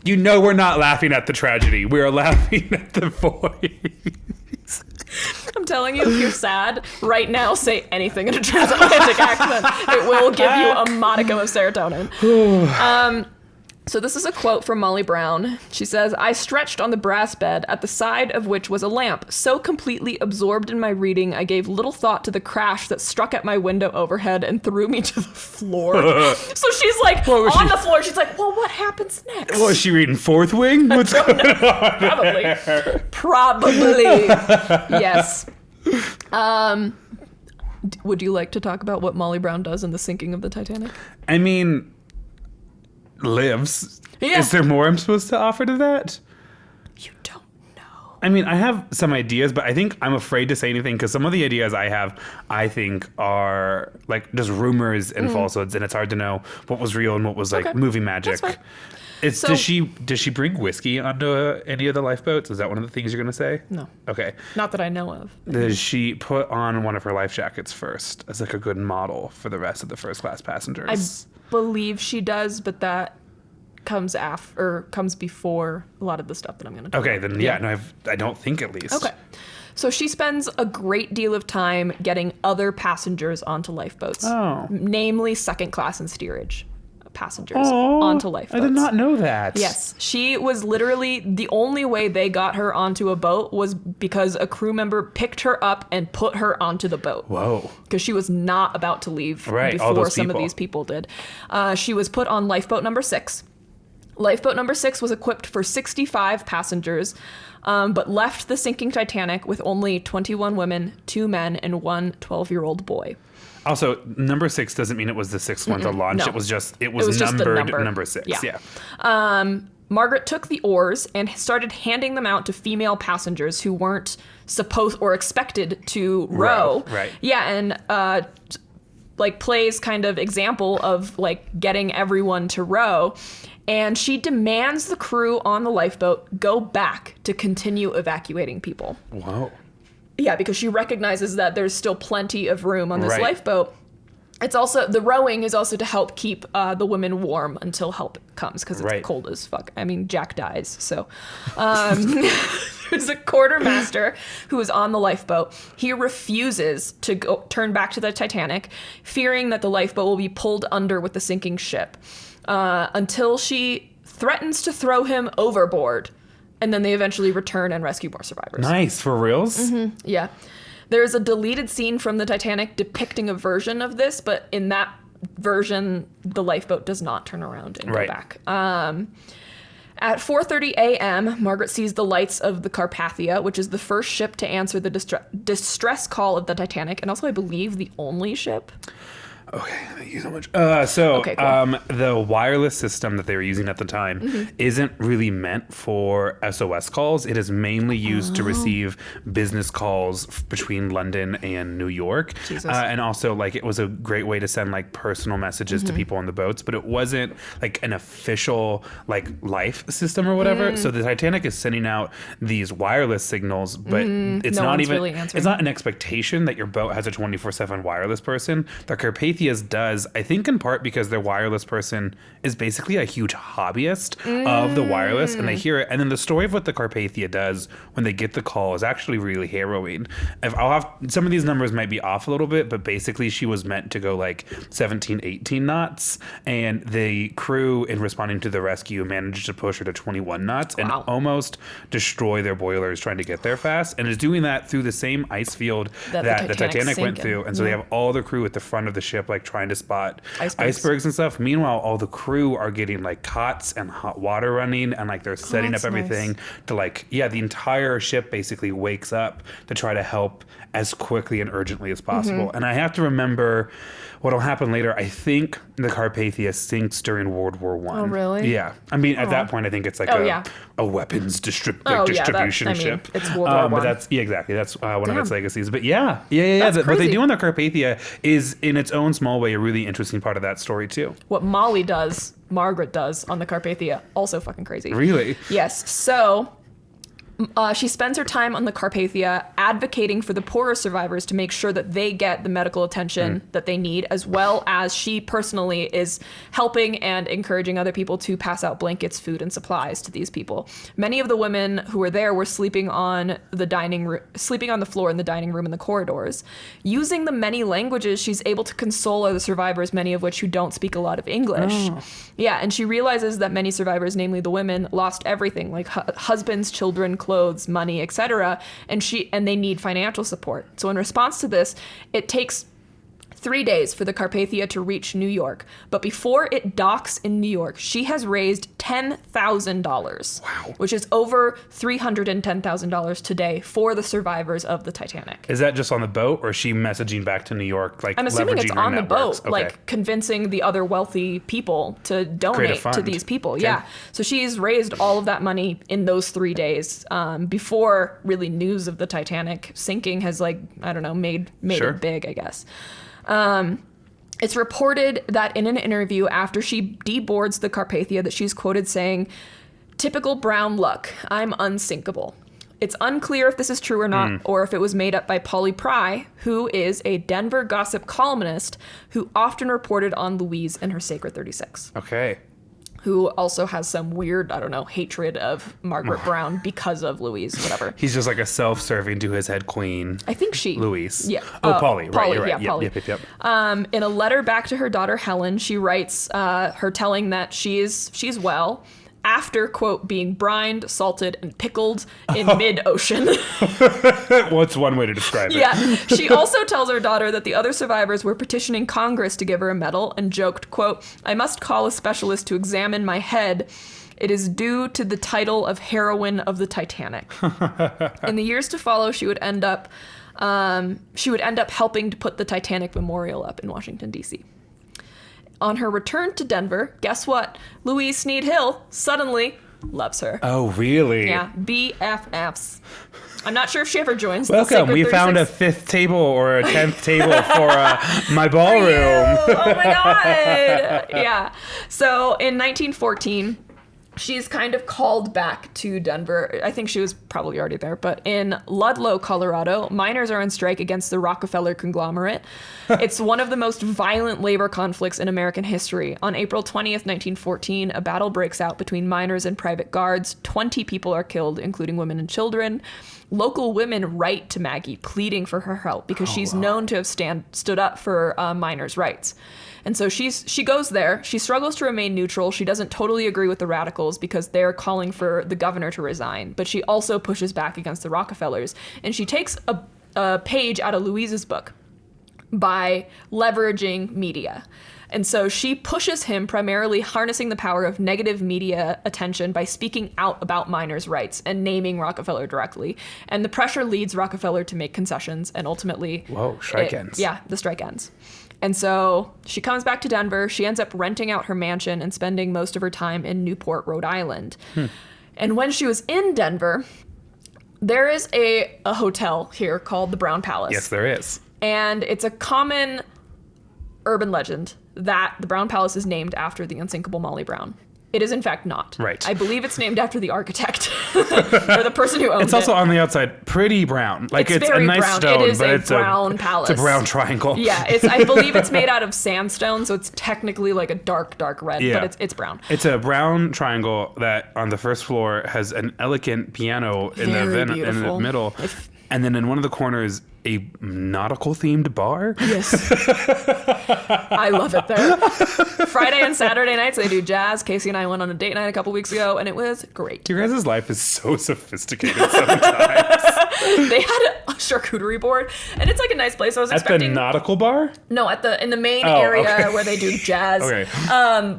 You know we're not laughing at the tragedy. We are laughing at the voice. I'm telling you, if you're sad, right now say anything in a transatlantic accent. It will give you a modicum of serotonin. So this is a quote from Molly Brown. She says, "I stretched on the brass bed, at the side of which was a lamp. So completely absorbed in my reading, I gave little thought to the crash that struck at my window overhead and threw me to the floor." So she's like on the floor. She's like, well, what happens next? What, is she reading Fourth Wing? What's going on? Probably. Yes. Would you like to talk about what Molly Brown does in the sinking of the Titanic? I mean, lives. Yeah. Is there more I'm supposed to offer to that? You don't know. I mean, I have some ideas, but I think I'm afraid to say anything because some of the ideas I have, I think, are like just rumors and falsehoods, and it's hard to know what was real and what was like movie magic. That's fine. Does she bring whiskey onto any of the lifeboats? Is that one of the things you're gonna say? No. Okay. Not that I know of. Does she put on one of her life jackets first as like a good model for the rest of the first class passengers? I believe she does, but that comes before a lot of the stuff that I'm going to talk Okay, about. then no, I don't think at least. Okay. So she spends a great deal of time getting other passengers onto lifeboats, namely second class and steerage passengers onto lifeboats. I did not know that. Yes. She was literally, the only way they got her onto a boat was because a crew member picked her up and put her onto the boat. Whoa. Because she was not about to leave before some of these people did. She was put on lifeboat number 6. Lifeboat number 6 was equipped for 65 passengers, but left the sinking Titanic with only 21 women, 2 men, and 1 12-year-old boy. Also, number 6 doesn't mean it was the 6th one to launch. No. It was just numbered the number 6. Yeah. Margaret took the oars and started handing them out to female passengers who weren't supposed or expected to row. Right. Yeah, and like plays kind of example of like getting everyone to row. And she demands the crew on the lifeboat go back to continue evacuating people. Whoa. Yeah, because she recognizes that there's still plenty of room on this lifeboat. It's also, the rowing is also to help keep the women warm until help comes, because it's cold as fuck. I mean, Jack dies, so. There's a quartermaster who is on the lifeboat. He refuses to turn back to the Titanic, fearing that the lifeboat will be pulled under with the sinking ship, until she threatens to throw him overboard. And then they eventually return and rescue more survivors. Nice. For reals? Mm-hmm. Yeah. There's a deleted scene from the Titanic depicting a version of this, but in that version, the lifeboat does not turn around and go back. At 4:30 a.m., Margaret sees the lights of the Carpathia, which is the first ship to answer the distress call of the Titanic, and also, I believe, the only ship. Okay, thank you so much. Cool. The wireless system that they were using at the time isn't really meant for SOS calls. It is mainly used to receive business calls between London and New York. And also, like, it was a great way to send, like, personal messages to people on the boats, but it wasn't, like, an official, like, life system or whatever. So the Titanic is sending out these wireless signals, but it's not even, really it's not an expectation that your boat has a 24/7 wireless person. The Carpathia does, I think in part because their wireless person is basically a huge hobbyist of the wireless, and they hear it. And then the story of what the Carpathia does when they get the call is actually really harrowing. I'll have some of these numbers might be off a little bit, but basically she was meant to go like 17, 18 knots, and the crew, in responding to the rescue, managed to push her to 21 knots and almost destroy their boilers trying to get there fast, and is doing that through the same ice field that the Titanic went through. And so they have all the crew at the front of the ship, like trying to spot Icebergs. icebergs and stuff. Meanwhile, all the crew are getting like cots and hot water running, and like they're setting up that's everything nice. to like, the entire ship basically wakes up to try to help as quickly and urgently as possible. And I have to remember what'll happen later. I think the Carpathia sinks during World War One. Oh, really? Yeah. I mean, at that point, I think it's like a weapons distribution ship. It's World War But One. that's exactly. That's one of its Damn. legacies. But yeah. That's What they crazy. do on the Carpathia is, in its own small way, a really interesting part of that story too. What Margaret does on the Carpathia, also fucking crazy. Really? Yes. So she spends her time on the Carpathia advocating for the poorer survivors to make sure that they get the medical attention that they need, as well as she personally is helping and encouraging other people to pass out blankets, food, and supplies to these people. Many of the women who were there were sleeping on the floor in the dining room and the corridors. Using the many languages, she's able to console other survivors, many of which who don't speak a lot of English. Yeah, and she realizes that many survivors, namely the women, lost everything, like husbands, children, clothes, money, etc., and they need financial support. So in response to this, it takes 3 days for the Carpathia to reach New York. But before it docks in New York, she has raised $10,000. Wow. Which is over $310,000 today for the survivors of the Titanic. Is that just on the boat, or is she messaging back to New York? Like, I'm assuming it's leveraging her on the networks? boat, like convincing the other wealthy people to donate to fund. these people. Okay. Yeah. So she's raised all of that money in those 3 days before really news of the Titanic sinking has made Sure. it big, I guess. It's reported that in an interview after she deboards the Carpathia that she's quoted saying, "Typical brown luck. I'm unsinkable." It's unclear if this is true or not, or if it was made up by Polly Pry, who is a Denver gossip columnist who often reported on Louise and her Sacred 36, Okay. who also has some weird, hatred of Margaret Brown because of Louise, whatever. He's just like a self-serving to his head queen. I think she. Louise. Yeah. Polly. Right. Polly, You're right. yeah, Polly. Yep. In a letter back to her daughter Helen, she writes her telling that she's well after, quote, being brined, salted, and pickled in mid-ocean. What's one way to describe it? Yeah. She also tells her daughter that the other survivors were petitioning Congress to give her a medal and joked, quote, "I must call a specialist to examine my head. It is due to the title of heroine of the Titanic." In the years to follow, she would end up helping to put the Titanic Memorial up in Washington, D.C. On her return to Denver, guess what? Louise Sneed Hill suddenly loves her. Oh, really? Yeah, BFFs. I'm not sure if she ever joins the Welcome. Sacred We 36. found a 5th table or a 10th table for my ballroom. Oh my god. Yeah. So in 1914, she's kind of called back to Denver. I think she was probably already there, but in Ludlow, Colorado, miners are on strike against the Rockefeller conglomerate. It's one of the most violent labor conflicts in American history. On April 20th, 1914, a battle breaks out between miners and private guards. 20 people are killed, including women and children. Local women write to Maggie, pleading for her help because she's known to have stood up for miners' rights. And so she goes there. She struggles to remain neutral. She doesn't totally agree with the radicals because they're calling for the governor to resign. But she also pushes back against the Rockefellers. And she takes a page out of Louise's book by leveraging media. And so she pushes him, primarily harnessing the power of negative media attention by speaking out about miners' rights and naming Rockefeller directly. And the pressure leads Rockefeller to make concessions, and ultimately... Strike ends. Yeah, the strike ends. And so she comes back to Denver. She ends up renting out her mansion and spending most of her time in Newport, Rhode Island. And when she was in Denver, there is a hotel here called the Brown Palace. Yes, there is. And it's a common urban legend that the Brown Palace is named after the unsinkable Molly Brown. It is, in fact, not. Right. I believe it's named after the architect or the person who owns it. It's also on the outside pretty brown. Like it's very a nice brown. stone, It is but a it's brown palace. It's a brown triangle. Yeah, I believe it's made out of sandstone, so it's technically like a dark red, Yeah. but it's brown. It's a brown triangle that on the first floor has an elegant piano in Very the beautiful. middle. And then in one of the corners, a nautical themed bar. Yes. I love it there. Friday and Saturday nights, they do jazz. Casey and I went on a date night a couple weeks ago, and it was great. Your guys' life is so sophisticated sometimes. They had charcuterie board, and it's like a nice place. I was At expecting the nautical bar? no in the main area where they do jazz. Okay.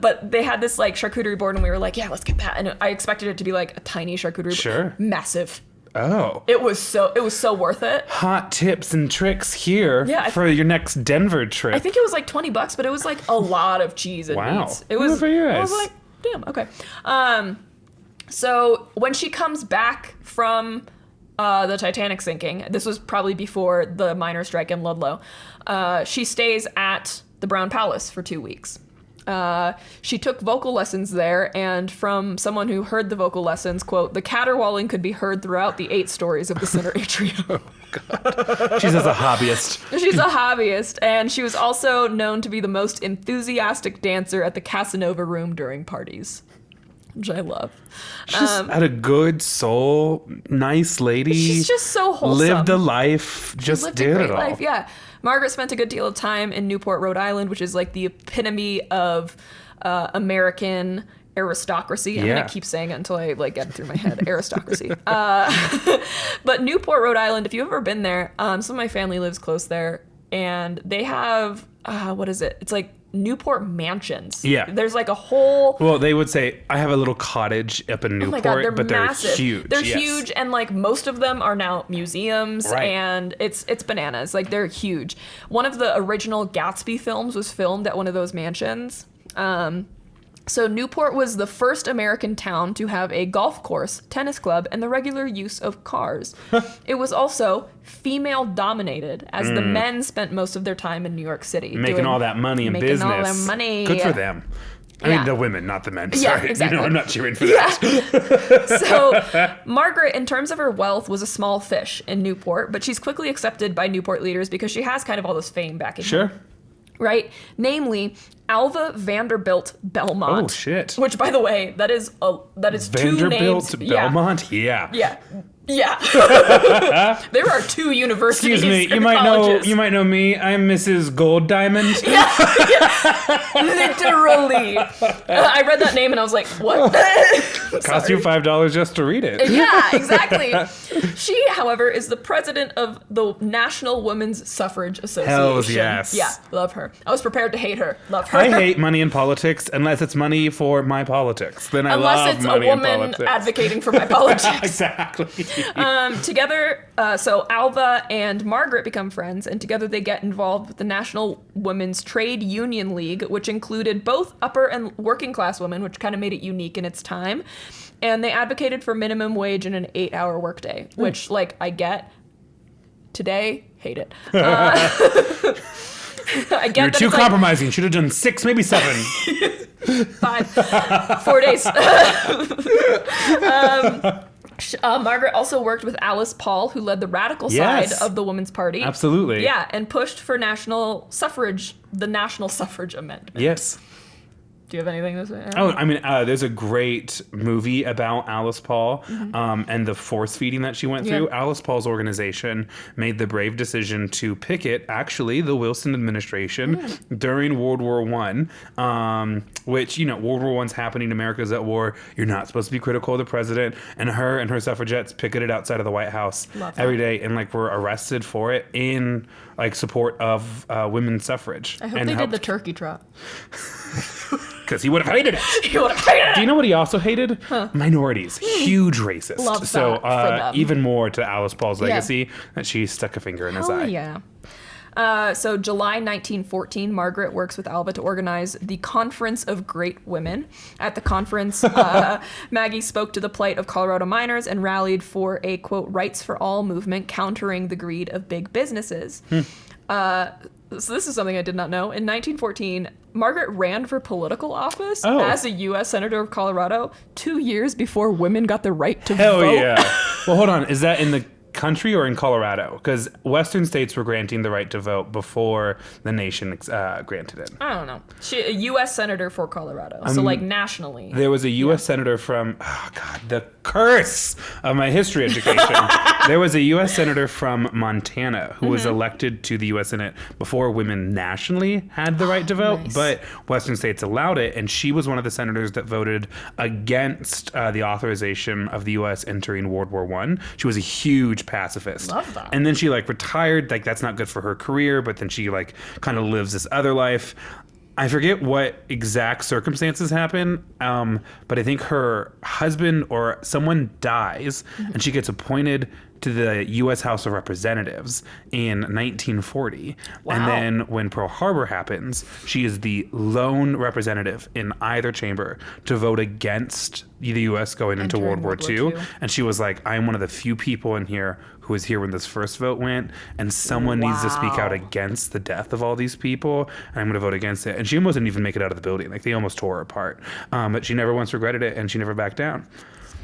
But they had this like charcuterie board, and we were like, yeah, let's get that. And I expected it to be like a tiny charcuterie board. Sure. Massive. Oh. It was so worth it. Hot tips and tricks here Yeah, for your next Denver trip. I think it was like $20, but it was like a lot of cheese and Wow. meats. It was. Good for you I was guys. like, damn, okay. So when she comes back from the Titanic sinking, this was probably before the miners' strike in Ludlow. She stays at the Brown Palace for 2 weeks. She took vocal lessons there, and from someone who heard the vocal lessons, quote, the caterwauling could be heard throughout the 8 stories of the center atrium. She's as a hobbyist. She's a hobbyist, and she was also known to be the most enthusiastic dancer at the Casanova Room during parties, which I love. She's had a good soul, nice lady. She's just so wholesome. Lived a life, just Lived did a great it all. life, yeah. Margaret spent a good deal of time in Newport, Rhode Island, which is like the epitome of American aristocracy. I'm Yeah. gonna keep saying it until I like get it through my head. Aristocracy. But Newport, Rhode Island, if you've ever been there, some of my family lives close there, and they have what is it? It's like Newport mansions. Yeah. There's like a whole. Well, they would say, I have a little cottage up in Oh my Newport, God, they're but massive. they're huge. They're yes. huge, and like most of them are now museums, Right. and it's bananas. Like they're huge. One of the original Gatsby films was filmed at one of those mansions. So Newport was the first American town to have a golf course, tennis club, and the regular use of cars. It was also female dominated, as the men spent most of their time in New York City. Making all that money in making business. all that money. Good for them. I Yeah. mean, the women, not the men. Yeah, Sorry. exactly. I'm not cheering for Yeah. that. So Margaret, in terms of her wealth, was a small fish in Newport, but she's quickly accepted by Newport leaders because she has kind of all this fame backing her. Sure. Right? Namely, Alva Vanderbilt Belmont. Oh, shit. Which, by the way, that is two names. Vanderbilt Belmont? Yeah. Yeah. Yeah. There are 2 universities. Excuse me, and colleges. you might know me. I'm Mrs. Gold Diamond. Literally. I read that name and I was like, what? Cost you $5 just to read it. Yeah, exactly. She, however, is the president of the National Women's Suffrage Association. Hells yes. Yeah, love her. I was prepared to hate her. Love her. I hate money in politics unless it's money for my politics. Then I love Unless it's a money in woman politics. advocating for my politics. Exactly. Together, so Alva and Margaret become friends, and together they get involved with the National Women's Trade Union League, which included both upper and working class women, which kind of made it unique in its time. And they advocated for minimum wage and an 8-hour workday, which, like, I get. Today, hate it. I get You're that too it's compromising. Should have done 6, maybe 7. 5, 4 days. Margaret also worked with Alice Paul, who led the radical side Yes. of the Women's Party. Absolutely. Yeah, and pushed for the national suffrage amendment. Yes. Do you have anything to say? Oh, I mean, there's a great movie about Alice Paul and the force feeding that she went through. Yeah. Alice Paul's organization made the brave decision to picket, actually, the Wilson administration during World War I, which, you know, World War I's happening, America's at war. You're not supposed to be critical of the president. And her and her suffragettes picketed outside of the White House Love that. every day and, like, were arrested for it in, like, support of women's suffrage. I hope they did the turkey trot. Because he would have hated it. He would have hated it. Do you know what he also hated? Minorities. Huge racist. Love so that for them. even more to Alice Paul's legacy that she stuck a finger in his Oh, eye. yeah. So July 1914, Margaret works with Alva to organize the Conference of Great Women. At the conference, Maggie spoke to the plight of Colorado miners and rallied for a, quote, rights for all movement countering the greed of big businesses. So this is something I did not know. In 1914, Margaret ran for political office as a U.S. Senator of Colorado 2 years before women got the right to Hell vote. yeah. Well, hold on. Is that in the country or in Colorado? Because Western states were granting the right to vote before the nation granted it. I don't know. She a U.S. Senator for Colorado, so like nationally. There was a U.S. senator from, oh God, the curse of my history education. There was a U.S. senator from Montana who was elected to the U.S. Senate before women nationally had the right to vote, but Western states allowed it, and she was one of the senators that voted against the authorization of the U.S. entering World War I. She was a huge pacifist. Love that. And then she like retired. Like that's not good for her career, but then she like kind of lives this other life. I forget what exact circumstances happen, but I think her husband or someone dies, and she gets appointed to the U.S. House of Representatives in 1940. Wow. And then when Pearl Harbor happens, she is the lone representative in either chamber to vote against the U.S. going into Entering World War II. II. And she was like, I'm one of the few people in here who was here when this first vote went, and someone needs to speak out against the death of all these people, and I'm going to vote against it. And she almost didn't even make it out of the building. Like, they almost tore her apart. But she never once regretted it, and she never backed down.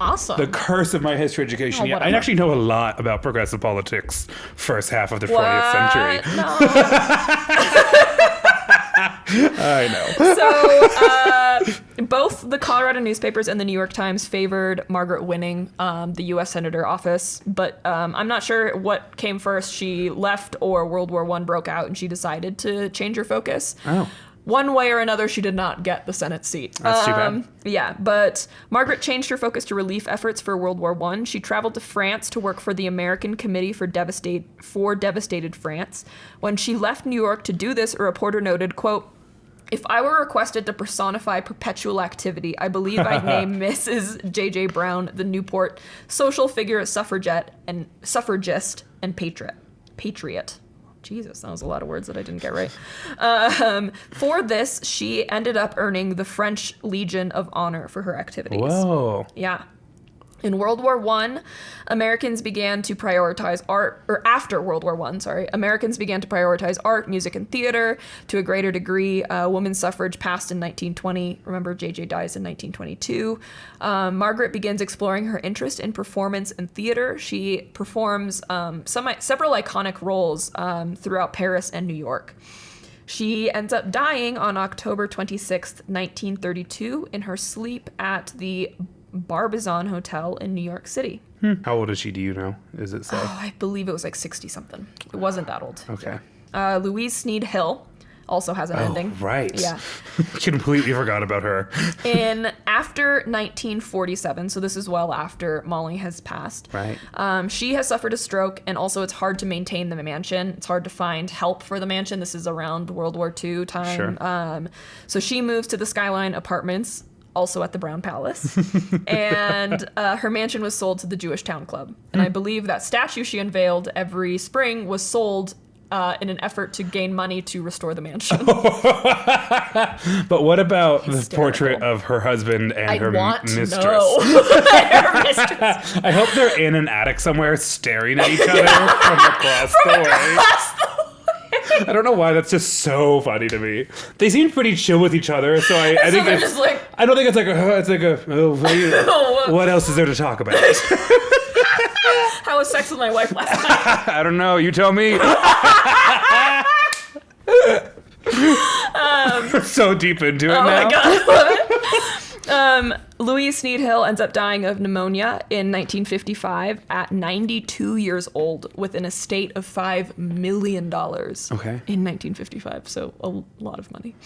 Awesome. The curse of my history education. Yeah, I actually know a lot about progressive politics first half of the 20th century. No. I know. So, both the Colorado newspapers and the New York Times favored Margaret winning the U.S. Senator office, but I'm not sure what came first. She left or World War I broke out and she decided to change her focus. Oh. One way or another, she did not get the Senate seat. That's too bad. Yeah, but Margaret changed her focus to relief efforts for World War I. She traveled to France to work for the American Committee for Devastated France. When she left New York to do this, a reporter noted, quote, "If I were requested to personify perpetual activity, I believe I'd name Mrs. J.J. Brown the Newport social figure, suffragist, and patriot. Jesus, that was a lot of words that I didn't get right. For this, she ended up earning the French Legion of Honor for her activities. Whoa. Yeah. In World War I, Americans began to prioritize art, or after World War I, Americans began to prioritize art, music, and theater to a greater degree. Women's suffrage passed in 1920. Remember, JJ dies in 1922. Margaret begins exploring her interest in performance and theater. She performs several iconic roles throughout Paris and New York. She ends up dying on October 26th, 1932, in her sleep at the Barbizon Hotel in New York City. How old is she, do you know? Does it say? Oh, I believe it was like 60-something. It wasn't that old. Okay. Louise Sneed Hill also has an ending. Right. Yeah. Completely forgot about her. After 1947, so this is well after Molly has passed. Right. She has suffered a stroke, and also it's hard to maintain the mansion. It's hard to find help for the mansion. This is around World War II time. Sure. So she moves to the Skyline Apartments, also at the Brown Palace, and her mansion was sold to the Jewish Town Club. And I believe that statue she unveiled every spring was sold in an effort to gain money to restore the mansion. But what about the portrait of her husband and her mistress? Her mistress. I hope they're in an attic somewhere staring at each other from across the way. I don't know why that's just so funny to me. They seem pretty chill with each other, so I think it's, like, I don't think it's like what else is there to talk about? How was sex with my wife last night? I don't know. You tell me. So deep into it now. My God, love it. Louise Sneed Hill ends up dying of pneumonia in 1955 at 92 years old with an estate of $5 million. Okay. In 1955, so a lot of money.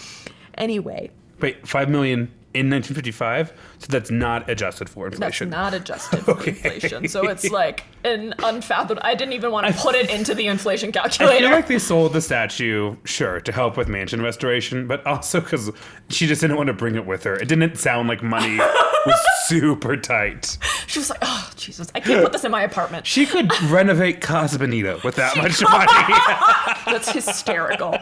Anyway. Wait, $5 million in 1955? So that's not adjusted for inflation. That's not adjusted for inflation. So it's like an unfathomable. I didn't even want to put it into the inflation calculator. I feel like they sold the statue, sure, to help with mansion restoration, but also because she just didn't want to bring it with her. It didn't sound like money was super tight. She was like, oh, Jesus, I can't put this in my apartment. She could renovate Casa Bonita with that much money. That's hysterical.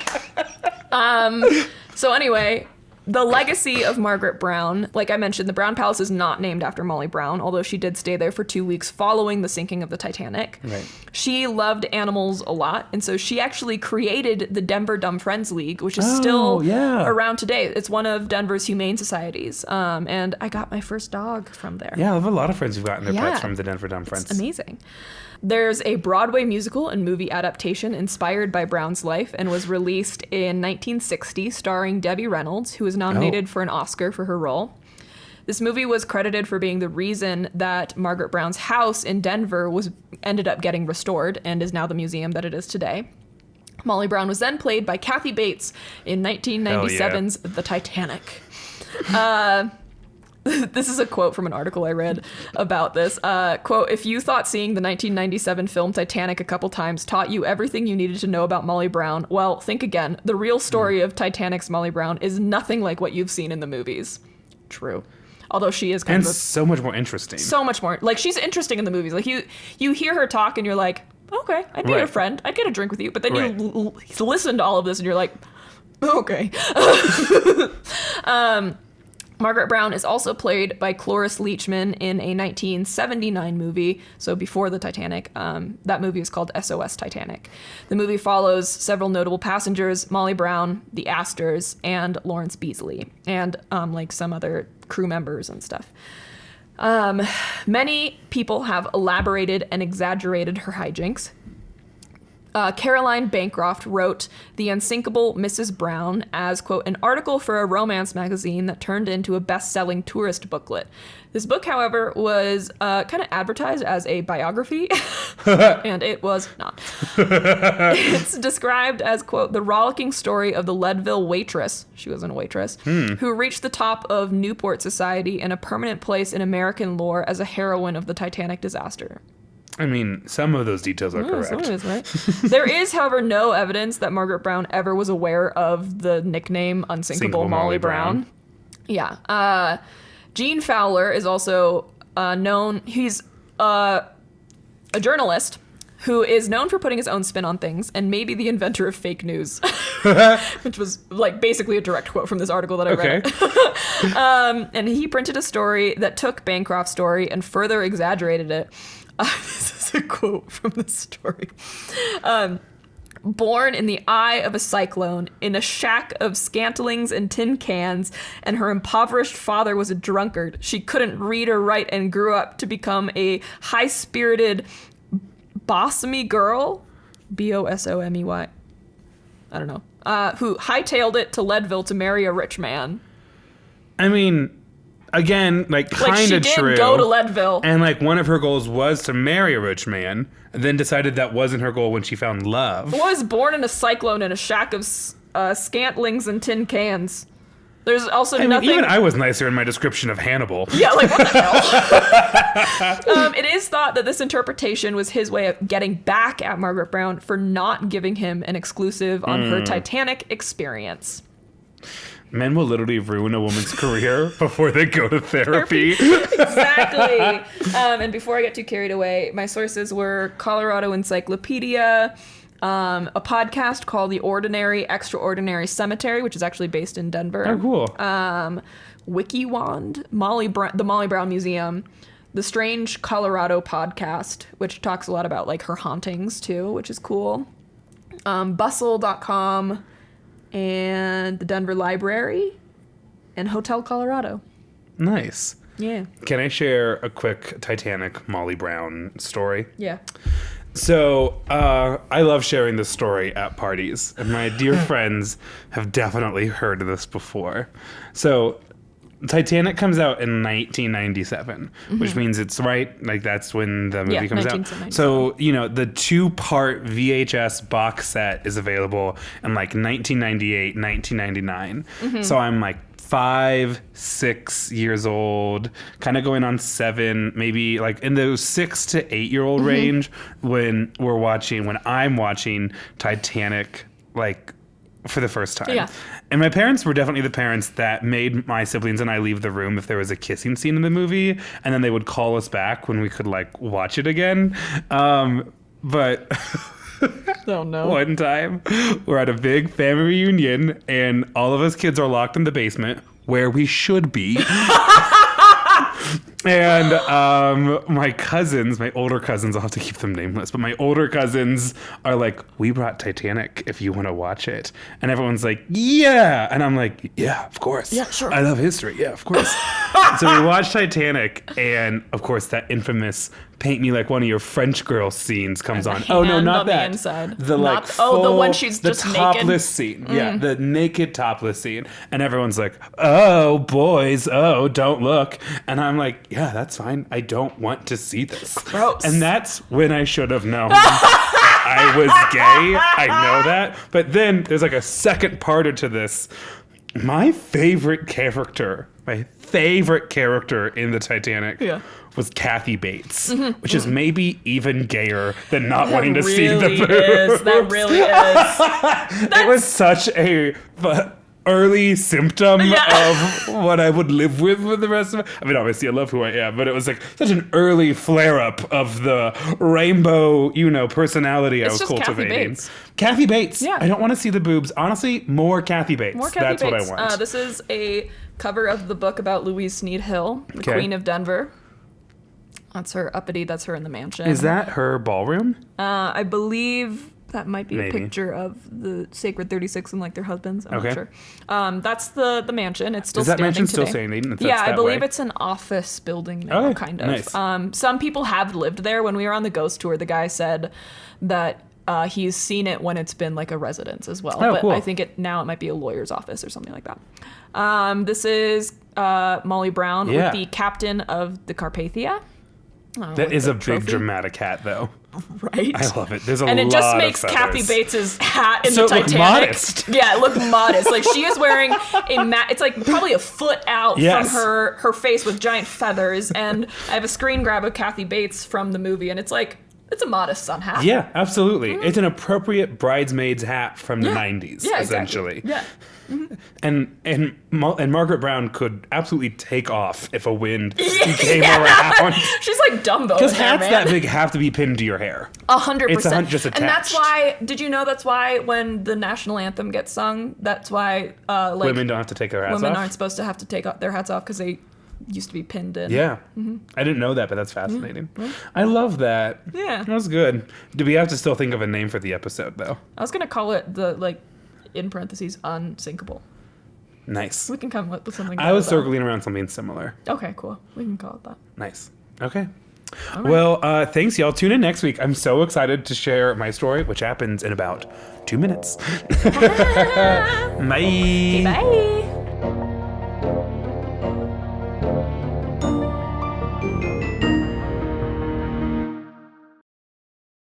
So anyway, the legacy of Margaret Brown, like I mentioned, the Brown Palace is not named after Molly Brown, although she did stay there for 2 weeks following the sinking of the Titanic. Right. She loved animals a lot, and so she actually created the Denver Dumb Friends League, which is still around today. It's one of Denver's humane societies, and I got my first dog from there. Yeah, I have a lot of friends who've gotten their pets from the Denver Dumb Friends. It's amazing. There's a Broadway musical and movie adaptation inspired by Brown's life and was released in 1960, starring Debbie Reynolds, who was nominated for an Oscar for her role. This movie was credited for being the reason that Margaret Brown's house in Denver ended up getting restored and is now the museum that it is today. Molly Brown was then played by Kathy Bates in 1997's The Titanic. This is a quote from an article I read about this. Quote, if you thought seeing the 1997 film Titanic a couple times taught you everything you needed to know about Molly Brown, well, think again. The real story of Titanic's Molly Brown is nothing like what you've seen in the movies. True. Although she is kind of so much more interesting. So much more. Like, she's interesting in the movies. Like, you hear her talk and you're like, okay, I'd be a friend. I'd get a drink with you. But then you listen to all of this and you're like, okay. Margaret Brown is also played by Cloris Leachman in a 1979 movie, so before the Titanic. That movie is called SOS Titanic. The movie follows several notable passengers, Molly Brown, the Astors, and Lawrence Beasley, and like some other crew members and stuff. Many people have elaborated and exaggerated her hijinks. Caroline Bancroft wrote The Unsinkable Mrs. Brown as, quote, an article for a romance magazine that turned into a best-selling tourist booklet. This book, however, was kind of advertised as a biography, and it was not. It's described as, quote, the rollicking story of the Leadville waitress, she wasn't a waitress, who reached the top of Newport society and a permanent place in American lore as a heroine of the Titanic disaster. I mean, some of those details are correct. Some of it is right. There is, however, no evidence that Margaret Brown ever was aware of the nickname Unsinkable Molly Brown. Yeah. Gene Fowler is also known. He's a journalist who is known for putting his own spin on things and maybe the inventor of fake news, which was like basically a direct quote from this article that I read. And he printed a story that took Bancroft's story and further exaggerated it. This is a quote from the story. Born in the eye of a cyclone, in a shack of scantlings and tin cans, and her impoverished father was a drunkard. She couldn't read or write and grew up to become a high-spirited, bossomy girl, B-O-S-O-M-E-Y, I don't know, who hightailed it to Leadville to marry a rich man. I mean, again, like kind of true. She did go to Leadville. And like one of her goals was to marry a rich man, and then decided that wasn't her goal when she found love. Was born in a cyclone in a shack of scantlings and tin cans. There's also nothing. Even I was nicer in my description of Hannibal. Yeah, like what the hell? It is thought that this interpretation was his way of getting back at Margaret Brown for not giving him an exclusive on her Titanic experience. Men will literally ruin a woman's career before they go to therapy. Exactly. And before I get too carried away, my sources were Colorado Encyclopedia, a podcast called The Ordinary Extraordinary Cemetery, which is actually based in Denver. Oh, cool. WikiWand, the Molly Brown Museum, the Strange Colorado podcast, which talks a lot about like her hauntings too, which is cool. Bustle.com, and the Denver Library, and Hotel Colorado. Nice. Yeah. Can I share a quick Titanic Molly Brown story? Yeah. So, I love sharing this story at parties, and my dear friends have definitely heard of this before. So, Titanic comes out in 1997, which means it's like that's when the movie comes out. So, you know, the 2-part VHS box set is available in like 1998, 1999. So I'm like 5, 6 years old, kind of going on 7, maybe like in the 6 to 8-year-old range when I'm watching Titanic, like for the first time. Yeah. And my parents were definitely the parents that made my siblings and I leave the room if there was a kissing scene in the movie, and then they would call us back when we could like watch it again. But oh no. One time we're at a big family reunion and all of us kids are locked in the basement where we should be. And my cousins, my older cousins, I'll have to keep them nameless, but my older cousins are like, we brought Titanic if you want to watch it. And everyone's like, yeah. And I'm like, yeah, of course. Yeah, sure. I love history. Yeah, of course. So we watched Titanic, and of course that infamous "paint me like one of your French girls" scenes comes on. Oh no, not the that. inside. The like the one she's the just topless naked. scene. Yeah, the naked topless scene, and everyone's like, "Oh boys, oh don't look," and I'm like, "Yeah, that's fine. I don't want to see this." Gross. And that's when I should have known. I was gay. I know that. But then there's like a second parter to this. My favorite character in the Titanic was Kathy Bates, which is maybe even gayer than not wanting to see the boobs. That really is. It was such a early symptom of what I would live with for the rest of it. I mean, obviously, I love who I am, but it was like such an early flare-up of the rainbow, personality I was cultivating. Kathy Bates. Yeah. I don't want to see the boobs. Honestly, more Kathy Bates. That's what I want. This is a cover of the book about Louise Sneed Hill, the Queen of Denver. That's her uppity. That's her in the mansion. Is that her ballroom? I believe that might be a picture of the Sacred 36 and like their husbands. I'm not sure. That's the mansion. It's still standing today. Is that mansion still standing? Yeah, I believe it's an office building now, kind of. Nice. Some people have lived there. When we were on the ghost tour, the guy said that he's seen it when it's been like a residence as well. Oh, but cool. I think it might be a lawyer's office or something like that. This is Molly Brown with the captain of the Carpathia. That is a big dramatic hat, though. Right? I love it. There's a lot of and it just makes feathers. Kathy Bates's hat in the Titanic. Look modest. Yeah, it looked modest. Like she is wearing it's like probably a foot out from her face with giant feathers. And I have a screen grab of Kathy Bates from the movie, and it's like, it's a modest sun hat. Yeah, absolutely. Mm-hmm. It's an appropriate bridesmaid's hat from the 90s, essentially. Exactly. Yeah. And Margaret Brown could absolutely take off if a wind came around. She's like Dumbo. Because hats that big have to be pinned to your hair. 100%. It's just attached. And that's why, did you know that's why when the national anthem gets sung, that's why women don't have to take their hats off? Women aren't supposed to have to take their hats off because they used to be pinned in. Yeah. Mm-hmm. I didn't know that, but that's fascinating. Mm-hmm. I love that. Yeah. That was good. Do we have to still think of a name for the episode, though? I was going to call it in parentheses, Unsinkable. Nice. We can come up with something. I was circling around something similar. Okay, cool. We can call it that. Nice. Okay. Right. Well, thanks, y'all. Tune in next week. I'm so excited to share my story, which happens in about 2 minutes. Bye. Okay, bye.